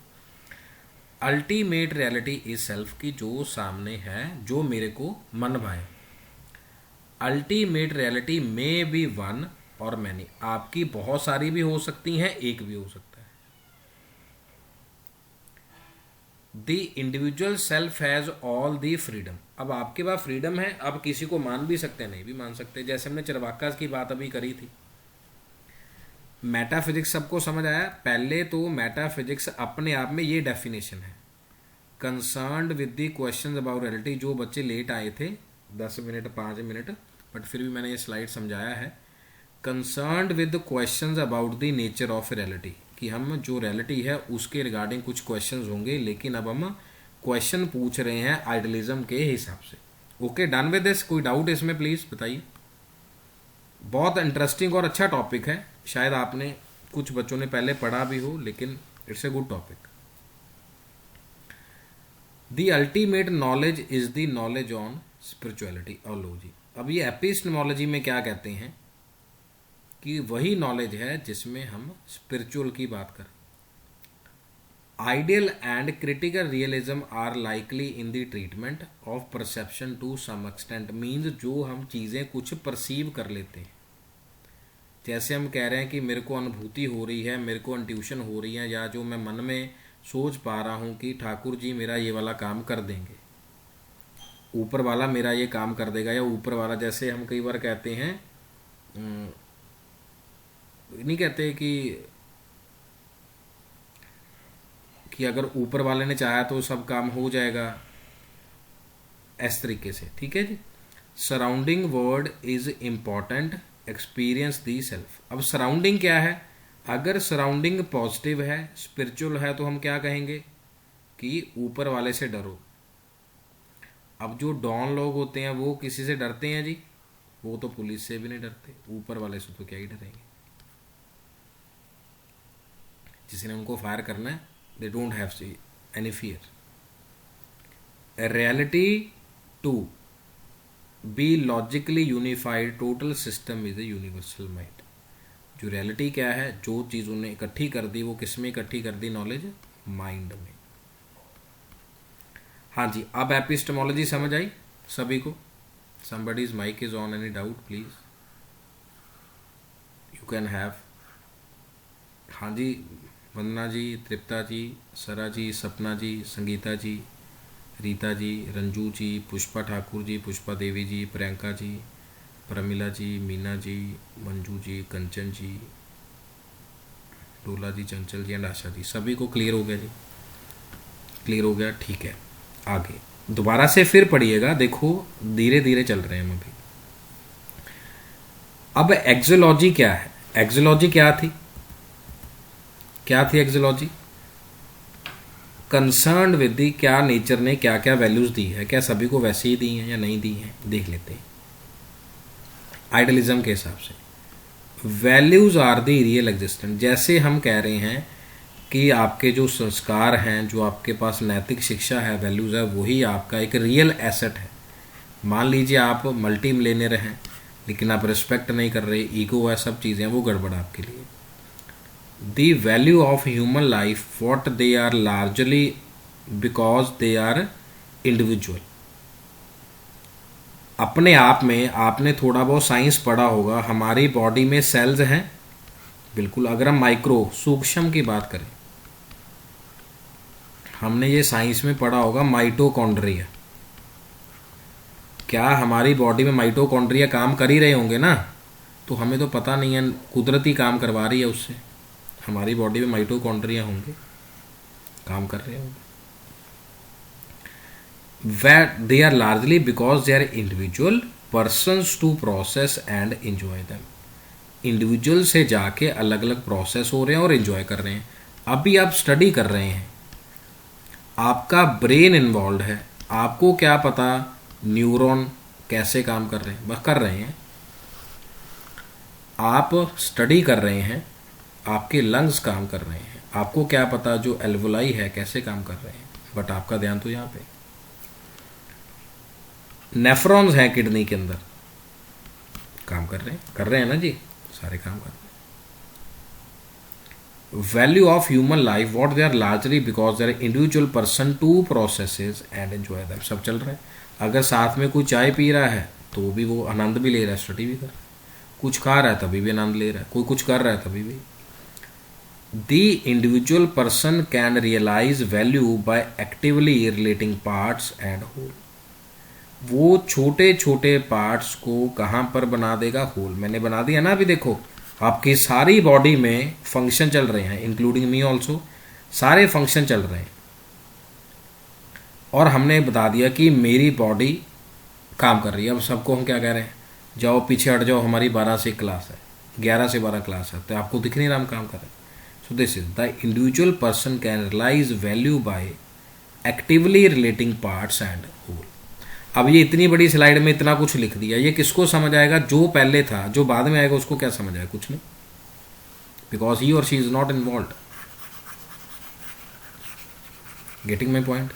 Ultimate reality is self, की जो सामने है, जो मेरे को मन भाए। Ultimate reality may be one और मैनी, आपकी बहुत सारी भी हो सकती हैं, एक भी हो सकता है। The individual self has all the freedom. अब आपके पास फ्रीडम है, अब किसी को मान भी सकते हैं, नहीं भी मान सकते, जैसे हमने चरवाका की बात अभी करी थी। मेटाफिजिक्स सबको समझ आया? पहले तो मेटाफिजिक्स अपने आप में ये डेफिनेशन है, concerned with the question about reality. जो बच्चे लेट आए थे 10 मिनट 5 मिनट, बट फिर भी मैंने ये स्लाइड समझाया है। Concerned with questions about the nature of reality, कि हम जो रियलिटी है उसके रिगार्डिंग कुछ क्वेश्चंस होंगे, लेकिन अब हम क्वेश्चन पूछ रहे हैं आइडियलिज्म के हिसाब से। Okay, done with this? कोई डाउट इसमें प्लीज बताइए। बहुत इंटरेस्टिंग और अच्छा टॉपिक है, शायद आपने कुछ बच्चों ने पहले पढ़ा भी हो, लेकिन it's a good topic. The ultimate knowledge is the knowledge on spirituality. और लो जी, अब ये एपिस्टेमोलॉजी में क्या कहते हैं कि वही नॉलेज है जिसमें हम स्पिरिचुअल की बात करें। Ideal and critical realism are likely in the treatment of perception to some extent. Means जो हम चीज़ें कुछ परसीव कर लेते हैं, जैसे हम कह रहे हैं कि मेरे को अनुभूति हो रही है, मेरे को इंट्यूशन हो रही है, या जो मैं मन में सोच पा रहा हूँ कि ठाकुर जी मेरा ये वाला काम कर देंगे, ऊपर वाला मेरा ये काम कर देगा, या ऊपर वाला, जैसे हम कई बार कहते हैं, नहीं कहते कि अगर ऊपर वाले ने चाहा तो सब काम हो जाएगा, इस तरीके से, ठीक है जी। Surrounding world is important, experience the self. अब सराउंडिंग क्या है? अगर सराउंडिंग पॉजिटिव है, स्पिरिचुअल है, तो हम क्या कहेंगे कि ऊपर वाले से डरो। अब जो डॉन लोग होते हैं वो किसी से डरते हैं जी? वो तो पुलिस से भी नहीं डरते, ऊपर वाले से तो क्या ही डरेंगे। जिसने उनको फायर करना है, they don't have any fear. Reality to be logically unified total system is a universal mind. जो रियलिटी क्या है, जो चीज़ उन्हें इकट्ठी कर दी, वो किस में इकट्ठी कर दी? नॉलेज माइंड में। हाँ जी, अब एपिस्टेमोलॉजी समझ आई सभी को? somebody's mic is on, any doubt please you can have। हाँ जी, वंदना जी, तृप्ता जी, सरा जी, सपना जी, संगीता जी, रीता जी, रंजू जी, पुष्पा ठाकुर जी, पुष्पा देवी जी, प्रियंका जी, प्रमिला जी, मीना जी, मंजू जी, कंचन जी, डोला जी, चंचल जी एंड आशा जी। सभी को क्लियर हो गया जी? क्लियर हो गया, ठीक है। आगे दोबारा से फिर पढ़िएगा, देखो धीरे धीरे चल रहे हैं हम अभी। अब एक्सोलॉजी क्या है? एक्सोलॉजी क्या थी? क्या थी एक्सोलॉजी? कंसर्न विद दी, क्या नेचर ने क्या क्या वैल्यूज दी है, क्या सभी को वैसे ही दी हैं या नहीं दी हैं, देख लेते हैं आइडियलिज्म के हिसाब से। Values are the real existent. जैसे हम कह रहे हैं कि आपके जो संस्कार हैं, जो आपके पास नैतिक शिक्षा है, वैल्यूज़ है, वही आपका एक रियल एसेट है। मान लीजिए आप मल्टी मिलियनेयर हैं, लेकिन आप रिस्पेक्ट नहीं कर रहे, ईगो है, सब चीज़ें, वो गड़बड़ आपके लिए। The value of human life what they are largely because they are individual. अपने आप में आपने थोड़ा बहुत साइंस पढ़ा होगा, हमारी बॉडी में सेल्स हैं, बिल्कुल। अगर हम माइक्रो सूक्ष्म की बात करें, हमने ये साइंस में पढ़ा होगा माइटोकॉन्ड्रिया। क्या हमारी बॉडी में माइटोकॉन्ड्रिया काम कर ही रहे होंगे ना? तो हमें तो पता नहीं है, कुदरती काम करवा रही है उससे। हमारी बॉडी में माइटोकॉन्ड्रिया होंगे, काम कर रहे होंगे। Where they are largely because they are individual persons to process and enjoy them. Individual से जाके अलग अलग प्रोसेस हो रहे हैं और एंजॉय कर रहे हैं। अभी आप स्टडी कर रहे हैं, आपका ब्रेन इन्वॉल्व है, आपको क्या पता न्यूरॉन कैसे काम कर रहे हैं, बस कर रहे हैं। आप स्टडी कर रहे हैं, आपके लंग्स काम कर रहे हैं, आपको क्या पता जो एल्वोलाई है कैसे काम कर रहे हैं, बट आपका ध्यान तो यहाँ पे। नेफ्रॉन्स हैं किडनी के अंदर, काम कर रहे हैं ना जी, सारे काम कर रहे हैं। Value of human life what they are largely because they are individual person to processes and enjoy them. सब चल रहा है। अगर साथ में कोई चाय पी रहा है तो भी वो आनंद भी ले रहा है, स्टडी भी कर रहा है। कुछ खा रहा है तभी भी आनंद ले रहा है, कोई कुछ कर रहा है तभी भी। The individual person can realise value by actively relating parts and whole. वो छोटे छोटे पार्ट्स को कहाँ पर बना देगा? होल। मैंने बना दिया ना। अभी देखो आपकी सारी बॉडी में फंक्शन चल रहे हैं, इंक्लूडिंग मी ऑल्सो, सारे फंक्शन चल रहे हैं। और हमने बता दिया कि मेरी बॉडी काम कर रही है। अब सबको हम क्या कह रहे हैं? जाओ पीछे हट जाओ, हमारी 12 से क्लास है, 11 से 12 क्लास है, तो आपको दिख नहीं रहा हम काम कर रहे हैं। So this is the individual person can realise value by actively relating parts and whole. अब ये इतनी बड़ी स्लाइड में इतना कुछ लिख दिया, ये किसको समझ आएगा? जो पहले था, जो बाद में आएगा उसको क्या समझ आएगा? कुछ नहीं, बिकॉज ही और she is not involve. Getting my point?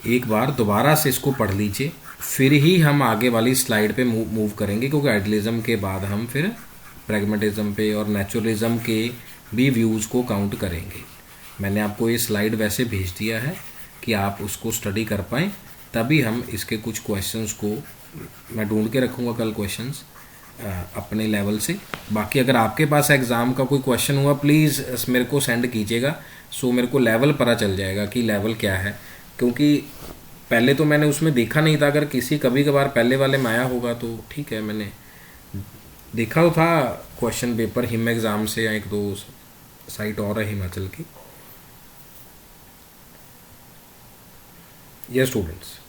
एक बार दोबारा से इसको पढ़ लीजिए, फिर ही हम आगे वाली स्लाइड पे मूव करेंगे, क्योंकि आइडियलिज्म के बाद हम फिर प्रैग्मेटिज्म पे और नेचुरलिज्म के भी व्यूज़ को काउंट करेंगे। मैंने आपको ये स्लाइड वैसे भेज दिया है कि आप उसको स्टडी कर पाएँ, तभी हम इसके कुछ क्वेश्चंस को मैं ढूंढ के रखूँगा कल क्वेश्चंस अपने लेवल से। बाकी अगर आपके पास एग्ज़ाम का कोई क्वेश्चन हुआ प्लीज़ मेरे को सेंड कीजिएगा, सो मेरे को लेवल पता चल जाएगा कि लेवल क्या है। क्योंकि पहले तो मैंने उसमें देखा नहीं था, अगर किसी कभी कभार पहले वाले में आया होगा तो ठीक है। मैंने देखा तो था क्वेश्चन पेपर हिम एग्ज़ाम से, या एक दो साइट और है हिमाचल की। ये स्टूडेंट्स,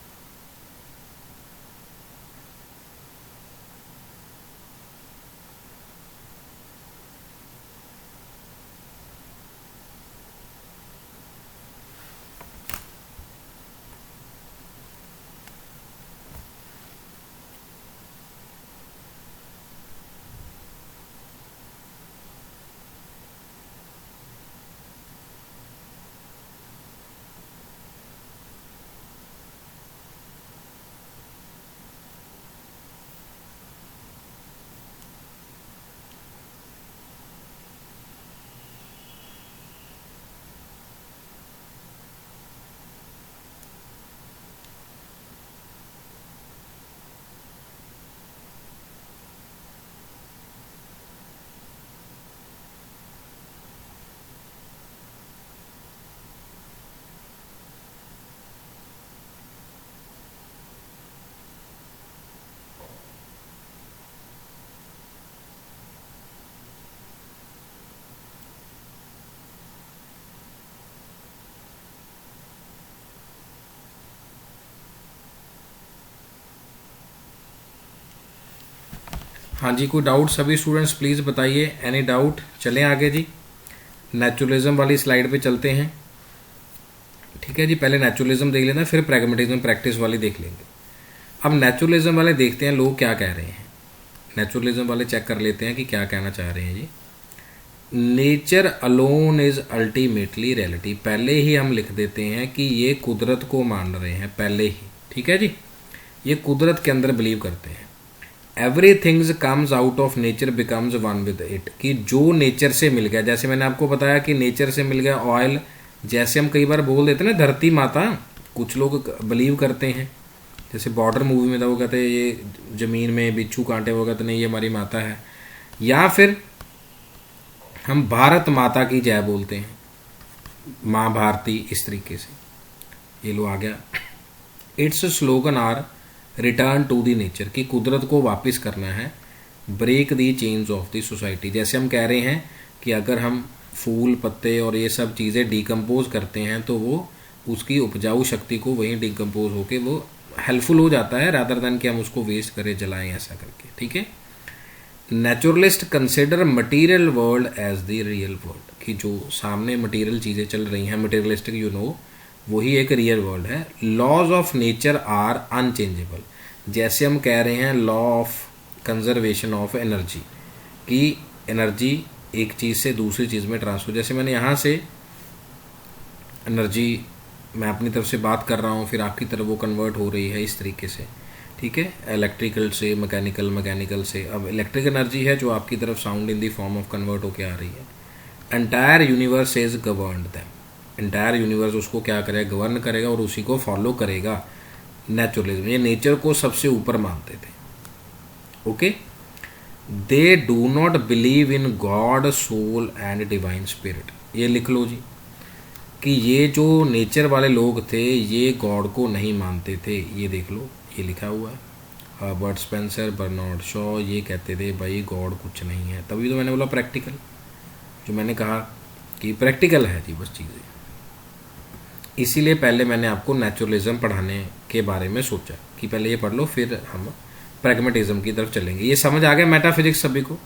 हाँ जी, कोई डाउट? सभी स्टूडेंट्स प्लीज़ बताइए, एनी डाउट? चलें आगे जी, नेचुरलिज्म वाली स्लाइड पे चलते हैं। ठीक है जी, पहले नेचुरलिज्म देख लेते हैं, फिर प्रैग्मेटिज्म प्रैक्टिस वाली देख लेंगे। अब नेचुरलिज्म वाले देखते हैं लोग क्या कह रहे हैं। नेचुरलिज्म वाले चेक कर लेते हैं कि क्या कहना चाह रहे हैं जी। Nature alone is ultimately reality. पहले ही हम लिख देते हैं कि ये कुदरत को मान रहे हैं पहले ही। ठीक है जी, ये कुदरत के अंदर बिलीव करते हैं। Everything's comes out of nature becomes one with it, कि जो नेचर से मिल गया, जैसे मैंने आपको बताया कि नेचर से मिल गया ऑयल, जैसे हम कई बार बोल देते हैं ना धरती माता, कुछ लोग बिलीव करते हैं, जैसे बॉर्डर मूवी में था, वो कहते हैं ये ज़मीन में बिच्छू कांटे, वो कहते नहीं ये हमारी माता है। या फिर हम भारत माता की जय बोलते हैं, माँ भारती, इस तरीके से। ये लो आ गया। Its slogan are return to the nature, कि कुदरत को वापस करना है, break the chains of the society. जैसे हम कह रहे हैं कि अगर हम फूल पत्ते और ये सब चीज़ें डिकम्पोज करते हैं तो वो उसकी उपजाऊ शक्ति को वहीं डिकम्पोज होके वो हेल्पफुल हो जाता है, रादर देन कि हम उसको वेस्ट करें, जलाएं, ऐसा करके। ठीक है। Naturalist consider material world as the real world, कि जो सामने मटेरियल चीज़ें चल रही हैं, मटेरियलिस्टिक वही एक रियल वर्ल्ड है। Laws of nature are unchangeable, जैसे हम कह रहे हैं law of conservation of energy, कि एनर्जी एक चीज़ से दूसरी चीज़ में ट्रांसफर। जैसे मैंने यहाँ से एनर्जी, मैं अपनी तरफ से बात कर रहा हूँ, फिर आपकी तरफ वो कन्वर्ट हो रही है, इस तरीके से। ठीक है। इलेक्ट्रिकल से मैकेनिकल, मैकेनिकल से अब इलेक्ट्रिक एनर्जी है जो आपकी तरफ sound in the form of convert होके आ रही है। Entire universe is governed them, entire universe उसको क्या करेगा, गवर्न करेगा और उसी को फॉलो करेगा। नेचुरलिज्म, ये नेचर को सबसे ऊपर मानते थे। Okay. They do not believe in God, soul and divine spirit. ये लिख लो जी, कि ये जो नेचर वाले लोग थे ये गॉड को नहीं मानते थे। ये देख लो, ये लिखा हुआ है। हर्बर्ट स्पेंसर, बर्नार्ड शॉ, ये कहते थे भाई गॉड कुछ नहीं है। तभी तो मैंने बोला प्रैक्टिकल, जो मैंने कहा कि प्रैक्टिकल है जी बस चीज़ें। इसीलिए पहले मैंने आपको नेचुरलिज्म पढ़ाने के बारे में सोचा कि पहले ये पढ़ लो, फिर हम प्रैग्मेटिज्म की तरफ चलेंगे। ये समझ आ गया मेटाफिजिक्स सभी को?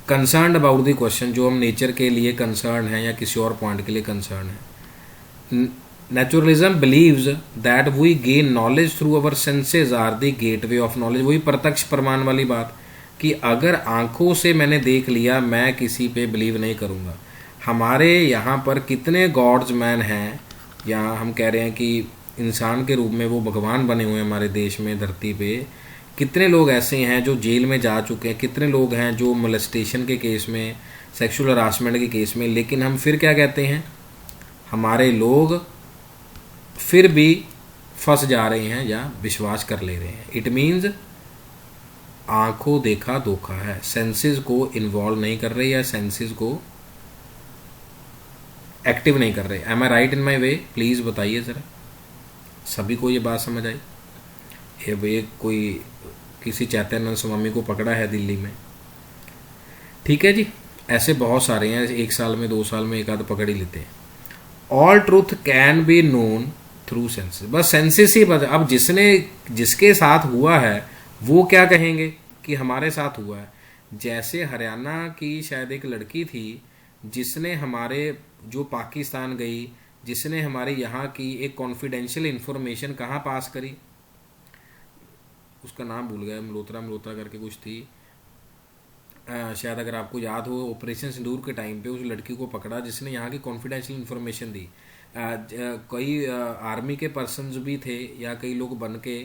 कंसर्न अबाउट द क्वेश्चन, जो हम नेचर के लिए कंसर्न है या किसी और पॉइंट के लिए कंसर्न है। Naturalism believes that we gain knowledge through our senses are the gateway of knowledge. वही प्रत्यक्ष प्रमाण वाली बात, कि अगर आंखों से मैंने देख लिया, मैं किसी पे बिलीव नहीं करूँगा। हमारे यहाँ पर कितने गॉड्स मैन हैं, या हम कह रहे हैं कि इंसान के रूप में वो भगवान बने हुए हैं हमारे देश में, धरती पे। कितने लोग ऐसे हैं जो जेल में जा चुके हैं, कितने लोग हैं जो मोलेस्टेशन के केस में, सेक्सुअल हरासमेंट के केस में, लेकिन हम फिर क्या कहते हैं, हमारे लोग फिर भी फंस जा रहे हैं या विश्वास कर ले रहे हैं। इट मीन्स आंखों देखा धोखा है, सेंसेस को इन्वॉल्व नहीं कर रहे या सेंसेस को एक्टिव नहीं कर रहे। Am I right in my way? Please बताइए ज़रा, सभी को ये बात समझ आई? ये भाई कोई किसी चैतन्य स्वामी को पकड़ा है दिल्ली में, ठीक है जी। ऐसे बहुत सारे हैं, एक साल में 2 साल में एक आध पकड़ ही लेते हैं। All truth can be known through senses, बस सेंसेस ही बता। अब जिसके साथ हुआ है वो क्या कहेंगे कि हमारे साथ हुआ है। जैसे हरियाणा की शायद एक लड़की थी जिसने हमारे, जो पाकिस्तान गई, जिसने हमारे यहाँ की एक कॉन्फिडेंशियल इंफॉर्मेशन कहाँ पास करी, उसका नाम भूल गया, मल्होत्रा करके कुछ थी शायद, अगर आपको याद हो। ऑपरेशन सिंदूर के टाइम पे उस लड़की को पकड़ा जिसने यहाँ की कॉन्फिडेंशियल इन्फॉर्मेशन दी। कई आर्मी के पर्सन्स भी थे या कई लोग बन के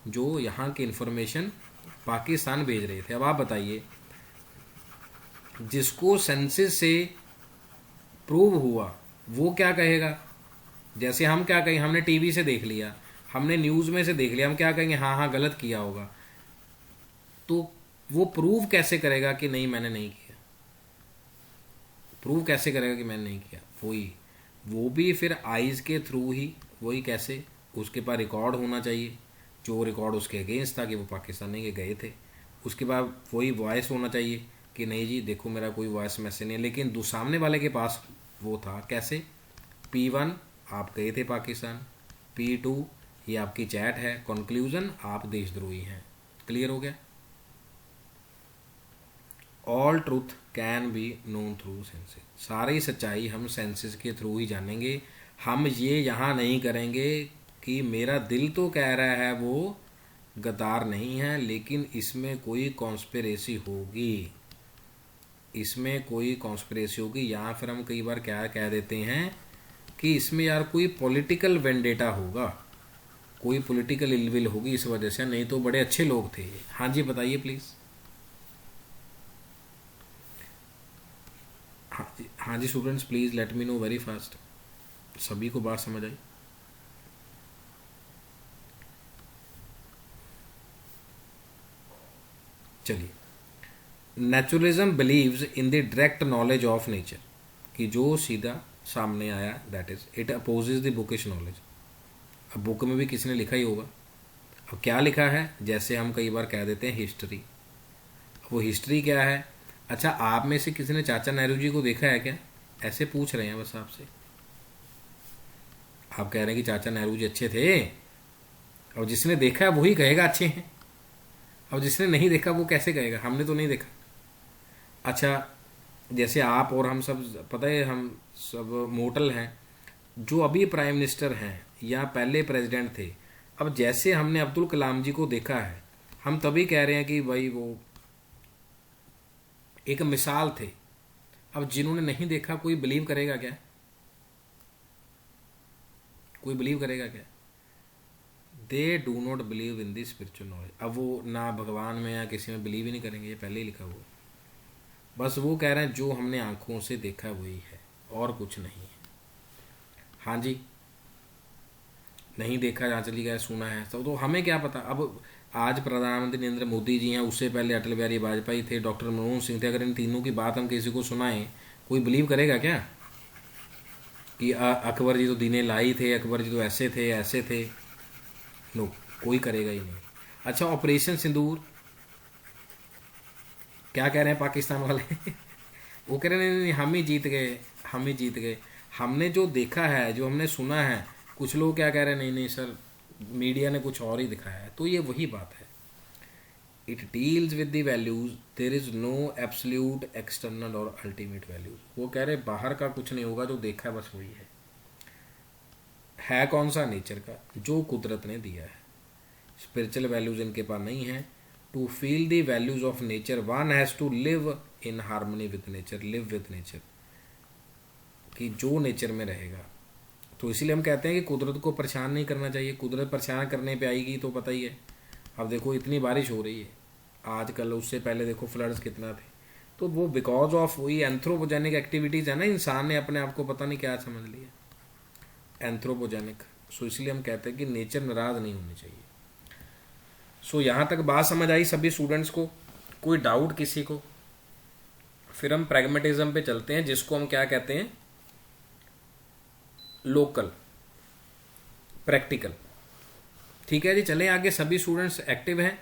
जो यहाँ की इन्फॉर्मेशन पाकिस्तान भेज रहे थे। अब आप बताइए, जिसको सेंसिस से प्रूव हुआ वो क्या कहेगा? जैसे हम क्या कहेंगे, हमने टीवी से देख लिया, हमने न्यूज़ में से देख लिया, हम क्या कहेंगे, हाँ हाँ गलत किया होगा। तो वो प्रूव कैसे करेगा कि नहीं मैंने नहीं किया? प्रूव कैसे करेगा कि मैंने नहीं किया? वो भी फिर आइज़ के थ्रू ही। वही कैसे? उसके पास रिकॉर्ड होना चाहिए, जो रिकॉर्ड उसके अगेंस्ट था कि वो पाकिस्तान नहीं गए थे। उसके बाद वही वॉइस होना चाहिए कि नहीं जी देखो मेरा कोई वॉइस मैसेज नहीं है, लेकिन सामने वाले के पास वो था। कैसे? P1 आप गए थे पाकिस्तान, P2 ये आपकी चैट है, कंक्लूजन आप देशद्रोही हैं। क्लियर हो गया? All truth can be known through senses, सारी सच्चाई हम सेंसेस के थ्रू ही जानेंगे। हम ये यहाँ नहीं करेंगे कि मेरा दिल तो कह रहा है वो गद्दार नहीं है, लेकिन इसमें कोई कॉन्स्पिरेसी होगी, इसमें कोई कॉन्स्पिरेसी होगी। या फिर हम कई बार क्या कह देते हैं कि इसमें यार कोई पॉलिटिकल वेंडेटा होगा, कोई पॉलिटिकल इलविल होगी इस वजह से, नहीं तो बड़े अच्छे लोग थे। हाँ जी बताइए प्लीज़। हाँ जी students please let me know very fast. सभी को बात समझ आई? चलिए, naturalism believes in the direct knowledge of nature, कि जो सीधा सामने आया that is it opposes the bookish knowledge. अब बुक में भी किसी ने लिखा ही होगा। अब क्या लिखा है, जैसे हम कई बार कह देते हैं हिस्ट्री। वो हिस्ट्री क्या है? अच्छा, आप में से किसी ने चाचा नेहरू जी को देखा है क्या? ऐसे पूछ रहे हैं बस आपसे। आप कह रहे हैं कि चाचा नेहरू जी अच्छे थे, और जिसने देखा है वही कहेगा अच्छे हैं, और जिसने नहीं देखा वो कैसे कहेगा हमने तो नहीं देखा। अच्छा, जैसे आप और हम सब, पता है हम सब मोटल हैं, जो अभी प्राइम मिनिस्टर हैं या पहले प्रेसिडेंट थे, अब जैसे हमने अब्दुल कलाम जी को देखा है, हम तभी कह रहे हैं कि भाई वो एक मिसाल थे। अब जिन्होंने नहीं देखा, कोई बिलीव करेगा क्या? कोई बिलीव करेगा क्या? दे do not believe in the spiritual knowledge. अब वो ना भगवान में या किसी में बिलीव ही नहीं करेंगे, ये पहले ही लिखा हुआ है। बस वो कह रहे हैं जो हमने आंखों से देखा वही है, और कुछ नहीं है। हाँ जी, नहीं देखा, जहाँ चली गया, सुना है तो हमें क्या पता। अब आज प्रधानमंत्री नरेंद्र मोदी जी हैं, उससे पहले अटल बिहारी वाजपेयी थे, डॉक्टर मनमोहन सिंह थे। अगर इन तीनों की बात हम किसी को सुनाएं, कोई बिलीव करेगा क्या कि अकबर जी तो दीने लाई थे, अकबर जी तो ऐसे थे? नो, कोई करेगा ही नहीं। अच्छा, ऑपरेशन सिंदूर क्या कह रहे हैं पाकिस्तान वाले? वो कह रहे हैं नहीं नहीं, हम ही जीत गए, हम ही जीत गए। हमने जो देखा है, जो हमने सुना है, कुछ लोग क्या कह रहे हैं, नहीं नहीं सर, मीडिया ने कुछ और ही दिखाया है। तो ये वही बात है, it deals with the values, there is no absolute external और अल्टीमेट वैल्यूज। वो कह रहे बाहर का कुछ नहीं होगा, जो देखा है बस वही है कौन सा? नेचर का, जो कुदरत ने दिया है। स्पिरिचुअल वैल्यूज इनके पास नहीं है। To feel the values of nature one has to live in harmony with nature, live with nature, कि जो नेचर में रहेगा। तो इसीलिए हम कहते हैं कि कुदरत को परेशान नहीं करना चाहिए। कुदरत परेशान करने पे आएगी तो पता ही है। अब देखो इतनी बारिश हो रही है आजकल, उससे पहले देखो फ्लड्स कितना थे। तो वो बिकॉज ऑफ वही एंथ्रोपोजेनिक एक्टिविटीज़ है ना, इंसान ने अपने आप को पता नहीं क्या समझ लिया, एंथ्रोपोजेनिक। सो इसलिए हम कहते हैं कि नेचर नाराज़ नहीं होनी चाहिए। सो यहाँ तक बात समझ आई सभी स्टूडेंट्स को? कोई डाउट किसी को? फिर हम प्रैग्मेटिज्म पे चलते हैं, जिसको हम क्या कहते हैं, लोकल प्रैक्टिकल। ठीक है जी, चलें आगे। सभी स्टूडेंट्स एक्टिव हैं?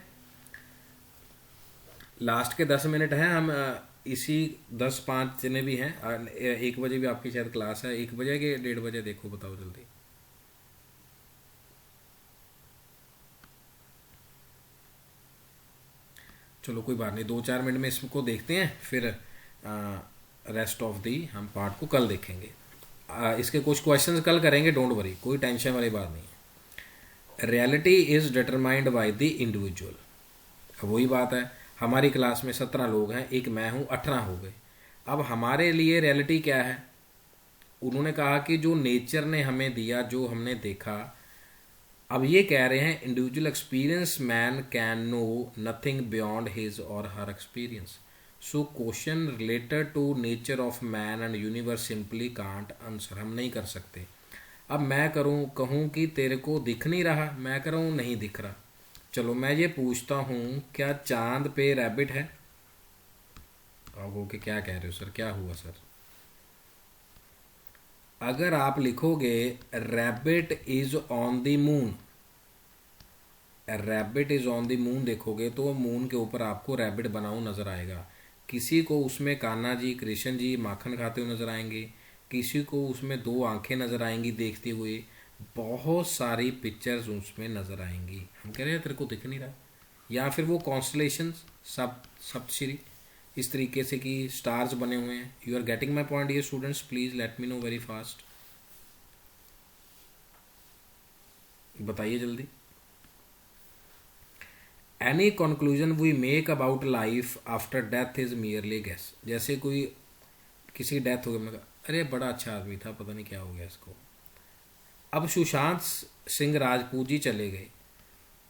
लास्ट के 10 मिनट हैं, हम इसी 10-5 जितने भी हैं, 1 बजे भी आपकी शायद क्लास है, 1 बजे के 1:30 बजे, देखो बताओ जल्दी। चलो कोई बात नहीं, 2-4 मिनट में इसको देखते हैं, फिर रेस्ट ऑफ दी हम पार्ट को कल देखेंगे। इसके कुछ क्वेश्चंस कल करेंगे, डोंट वरी, कोई टेंशन वाली बात नहीं है। Reality is determined by the individual. वही बात है, हमारी क्लास में 17 लोग हैं, एक मैं हूँ, 18 हो गए। अब हमारे लिए रियलिटी क्या है? उन्होंने कहा कि जो नेचर ने हमें दिया, जो हमने देखा। अब ये कह रहे हैं individual experience man can know nothing beyond his और हर experience. So question related to nature of man and universe simply can't answer, हम नहीं कर सकते। अब मैं कहूँ कि तेरे को दिख नहीं रहा, मैं कह रहा हूँ नहीं दिख रहा। चलो मैं ये पूछता हूँ, क्या चांद पे रैबिट है? अब वो के क्या कह रहे हो सर, क्या हुआ सर? अगर आप लिखोगे rabbit is on the moon, rabbit is on the moon देखोगे तो मून के ऊपर आपको रैबिट बना हुआ नजर आएगा। किसी को उसमें कान्हा जी, कृष्ण जी माखन खाते हुए नजर आएंगे, किसी को उसमें 2 आंखें नजर आएंगी देखते हुए, बहुत सारी पिक्चर्स उसमें नजर आएंगी। हम कह रहे हैं तेरे को दिख नहीं रहा। या फिर वो कॉन्स्टलेशन, सप्तश्री, इस तरीके से कि स्टार्स बने हुए हैं। You are getting my point ये students? Please let me know very fast, बताइए जल्दी। Any conclusion we make about life after death is merely guess. जैसे कोई किसी डेथ हो गई, मैं कहा अरे बड़ा अच्छा आदमी था, पता नहीं क्या हो गया इसको। अब सुशांत सिंह राजपूत जी चले गए,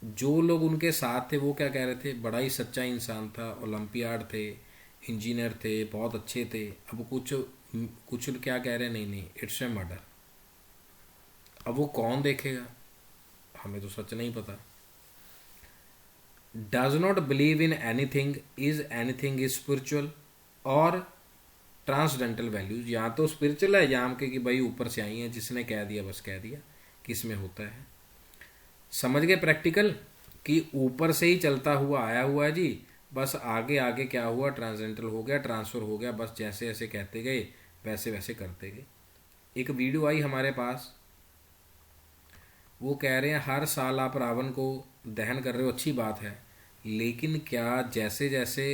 जो लोग उनके साथ थे वो क्या कह रहे थे, बड़ा ही सच्चा इंसान था, ओलंपियाड थे, इंजीनियर थे, बहुत अच्छे थे। अब कुछ कुछ क्या कह रहे हैं, नहीं नहीं इट्स ए मर्डर। अब वो कौन देखेगा, हमें तो सच नहीं पता। Does not believe in anything, is anything is spiritual, और ट्रांसडेंटल वैल्यूज, या तो स्पिरिचुअल है या हम के कि भाई ऊपर से आई हैं, जिसने कह दिया बस कह दिया, किस में होता है। समझ गए प्रैक्टिकल कि ऊपर से ही चलता हुआ आया हुआ है जी, बस आगे आगे क्या हुआ, ट्रांसडेंटल हो गया, ट्रांसफर हो गया, बस जैसे जैसे कहते गए वैसे वैसे करते गए। एक वीडियो आई हमारे पास, वो कह रहे हैं हर साल आप रावण को दहन कर रहे हो, अच्छी बात है, लेकिन क्या जैसे जैसे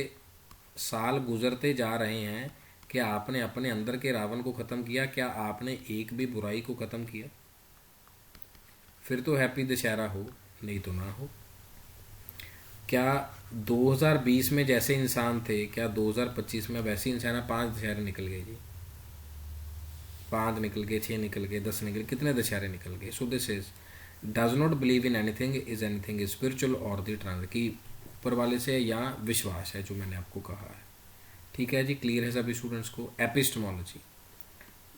साल गुजरते जा रहे हैं, क्या आपने अपने अंदर के रावण को ख़त्म किया? क्या आपने एक भी बुराई को ख़त्म किया? फिर तो हैप्पी दशहरा हो, नहीं तो ना हो। क्या 2020 में जैसे इंसान थे, क्या 2025 में वैसे इंसान है? 5 दशहरे निकल गए जी, 5 निकल गए, 6 निकल गए, 10 निकल गए, कितने दशहरे निकल गए। सो this is does not believe in anything, is anything is spiritual और द ट्रांस, की ऊपर वाले से या विश्वास है, जो मैंने आपको कहा है। ठीक है जी, क्लियर है सभी स्टूडेंट्स को। Epistemology,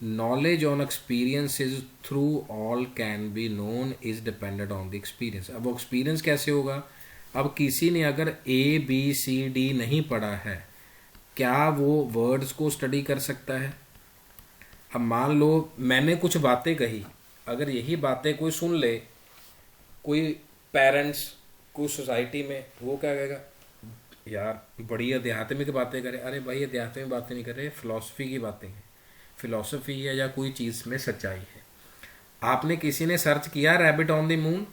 knowledge on experiences through all can be known is dependent on the experience. अब वो एक्सपीरियंस कैसे होगा? अब किसी ने अगर ABCD नहीं पढ़ा है, क्या वो वर्ड्स को स्टडी कर सकता है? अब मान लो मैंने कुछ बातें कही, अगर यही बातें कोई सुन ले, कोई पेरेंट्स, कोई सोसाइटी में, वो क्या कहेगा, यार बड़ी अध्यात्मिक बातें करे। अरे भाई अध्यात्मिक बातें नहीं कर रहे, फिलॉसफी की बातें हैं, फिलॉसफी है या कोई चीज़ में सच्चाई है। आपने किसी ने सर्च किया रैबिट ऑन द मून,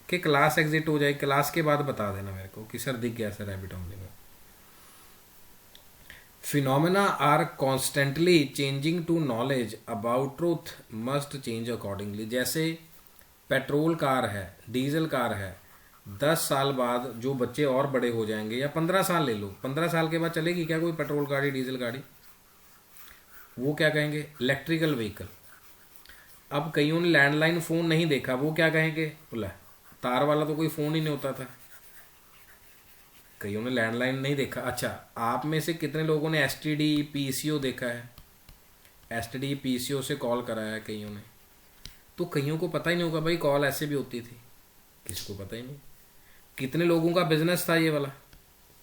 कि क्लास एग्जिट हो जाए, क्लास के बाद बता देना मेरे को कि सर दिख गया sir rabbit on the moon. Phenomena are constantly changing to knowledge about truth must change accordingly. जैसे पेट्रोल कार है, डीजल कार है, 10 साल बाद जो बच्चे और बड़े हो जाएंगे, या 15 साल ले लो, 15 साल के बाद चलेगी क्या कोई पेट्रोल गाड़ी, डीजल गाड़ी? वो क्या कहेंगे, इलेक्ट्रिकल व्हीकल। अब कईयों ने लैंडलाइन फ़ोन नहीं देखा, वो क्या कहेंगे, बोला तार वाला तो कोई फ़ोन ही नहीं होता था। कईयों ने लैंडलाइन नहीं देखा। अच्छा, आप में से कितने लोगों ने STD PCO देखा है? STD PCO से कॉल कराया है कईयों ने। तो कईयों को पता ही नहीं होगा भाई कॉल ऐसे भी होती थी, किसको पता ही नहीं। कितने लोगों का बिजनेस था ये वाला,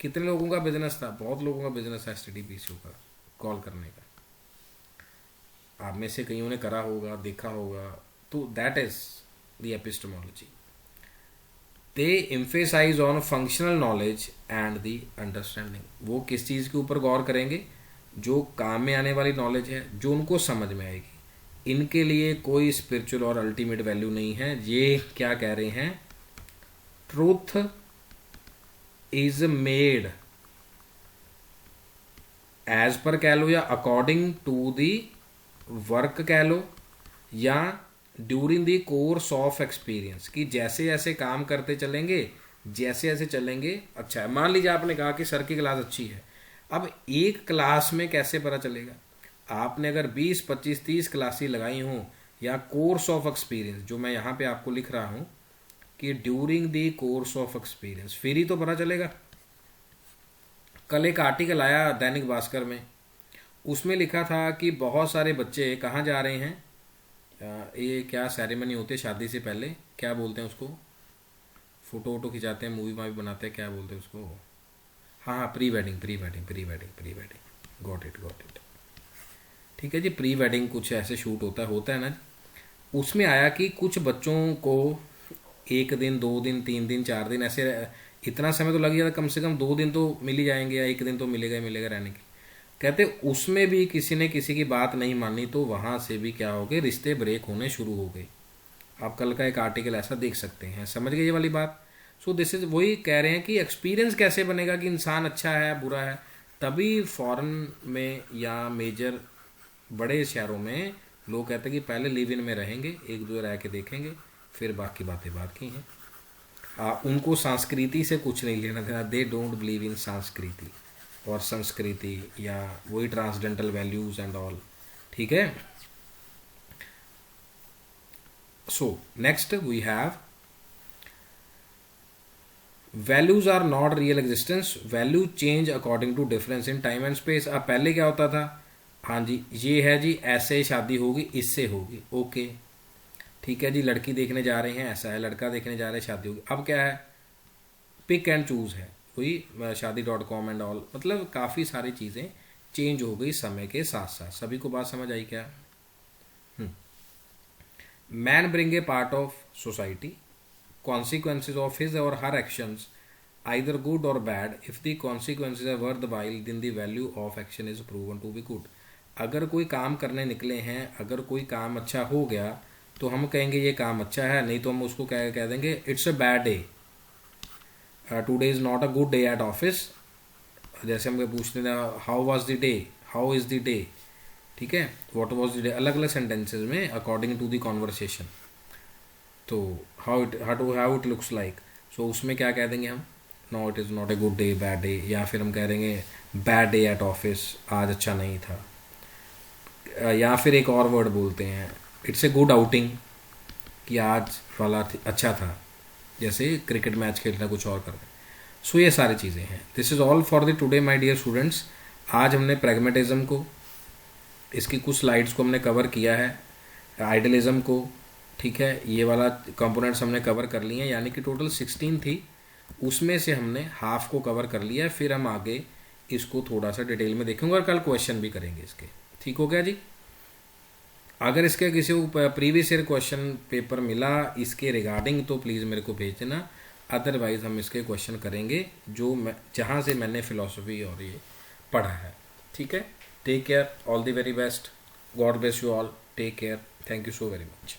कितने लोगों का बिजनेस था? बहुत लोगों का बिजनेस है STD PCO का, कॉल करने का। आप में से कईयों ने करा होगा, देखा होगा। तो that is the epistemology. They emphasise on functional knowledge and the understanding. वो किस चीज़ के ऊपर गौर करेंगे? जो काम में आने वाली नॉलेज है, जो उनको समझ में आएगी। इनके लिए कोई स्पिरिचुअल और अल्टीमेट वैल्यू नहीं है। ये क्या कह रहे हैं, truth is made as per कह लो, या अकॉर्डिंग टू दी वर्क कह लो, या during the course of experience, कि जैसे जैसे काम करते चलेंगे, जैसे जैसे चलेंगे। अच्छा है, मान लीजिए आपने कहा कि सर की क्लास अच्छी है, अब एक क्लास में कैसे पता चलेगा? आपने अगर 20, 25, 30 क्लासेस लगाई हों, या कोर्स ऑफ एक्सपीरियंस, जो मैं यहाँ पे आपको लिख रहा हूँ कि during the course of experience, फिर ही तो पता चलेगा। कल एक आर्टिकल आया दैनिक भास्कर में, उसमें लिखा था कि बहुत सारे बच्चे कहाँ जा रहे हैं, ये क्या सेरेमनी होती है शादी से पहले, क्या बोलते हैं उसको, फोटो वोटो खिंचाते हैं, मूवी मावी बनाते हैं, क्या बोलते हैं उसको, हाँ हाँ, pre wedding, pre wedding, pre wedding, pre wedding, got it, got it. ठीक है जी, प्री वेडिंग कुछ ऐसे शूट होता है ना। उसमें आया कि कुछ बच्चों को 1 दिन, 2 दिन, 3 दिन, 4 दिन, ऐसे इतना समय तो लग जाता, कम से कम 2 दिन तो मिल ही जाएंगे, या 1 दिन तो मिलेगा ही मिलेगा रहने की। कहते उसमें भी किसी ने किसी की बात नहीं मानी, तो वहाँ से भी क्या हो गए, रिश्ते ब्रेक होने शुरू हो गए। आप कल का एक आर्टिकल ऐसा देख सकते हैं। समझ गए ये वाली बात? सो दिस इज, वही कह रहे हैं कि एक्सपीरियंस कैसे बनेगा कि इंसान अच्छा है बुरा है। तभी फॉरेन में या मेजर बड़े शहरों में लोग कहते हैं कि पहले लिव इन में रहेंगे, एक दो रह के देखेंगे, फिर बाकी बातें बात की हैं। उनको संस्कृति से कुछ नहीं लेना देना। दे डोंट बिलीव इन संस्कृति और संस्कृति, या वही ट्रांसडेंटल वैल्यूज एंड ऑल। ठीक है। So next we have values are not real existence, value change according to difference in time and space. अब पहले क्या होता था, हाँ जी ये है जी, ऐसे शादी होगी, इससे होगी, ओके ठीक है जी, लड़की देखने जा रहे हैं, ऐसा है, लड़का देखने जा रहे हैं, शादी होगी। अब क्या है, पिक एंड चूज़ है, कोई शादी.com एंड ऑल, मतलब काफ़ी सारी चीज़ें चेंज हो गई समय के साथ साथ। सभी को बात समझ आई क्या? Man bring a part of society, consequences of his or her actions, either good or bad. If the consequences are worthwhile, then the value of action is proven to be good. अगर कोई काम करने निकले हैं, अगर कोई काम अच्छा हो गया तो हम कहेंगे ये काम अच्छा है, नहीं तो हम उसको कह देंगे it's a bad day, today is not a good day at office. जैसे हम पूछते हैं how was the day, how is the day, ठीक है, व्हाट वाज द डे, अलग अलग सेंटेंसेज में अकॉर्डिंग टू द कॉन्वर्सेशन। तो how it looks like, so उसमें क्या कह देंगे हम, no it is not a good day, bad day, या फिर हम कह देंगे बैड डे एट ऑफिस, आज अच्छा नहीं था। या फिर एक और वर्ड बोलते हैं, इट्स ए गुड आउटिंग, कि आज वाला अच्छा था, जैसे क्रिकेट मैच खेलना कुछ और कर रहे हैं। सो ये सारी चीज़ें हैं। This is all for the today my dear students. आज हमने प्रैग्मेटिज्म को, इसकी कुछ स्लाइड्स को हमने कवर किया है, आइडियलिज्म को, ठीक है, ये वाला कंपोनेंट्स हमने कवर कर लिए हैं, यानी कि टोटल 16 थी, उसमें से हमने हाफ को कवर कर लिया है। फिर हम आगे इसको थोड़ा सा डिटेल में देखेंगे और कल क्वेश्चन भी करेंगे इसके। ठीक हो गया जी? अगर इसके किसी को प्रीवियस ईयर क्वेश्चन पेपर मिला इसके रिगार्डिंग तो प्लीज़ मेरे को भेज देना, अदरवाइज हम इसके क्वेश्चन करेंगे जो मैं जहाँ से मैंने फिलॉसफी और ये पढ़ा है। ठीक है, take care, all the very best, God bless you all, take care, thank you so very much.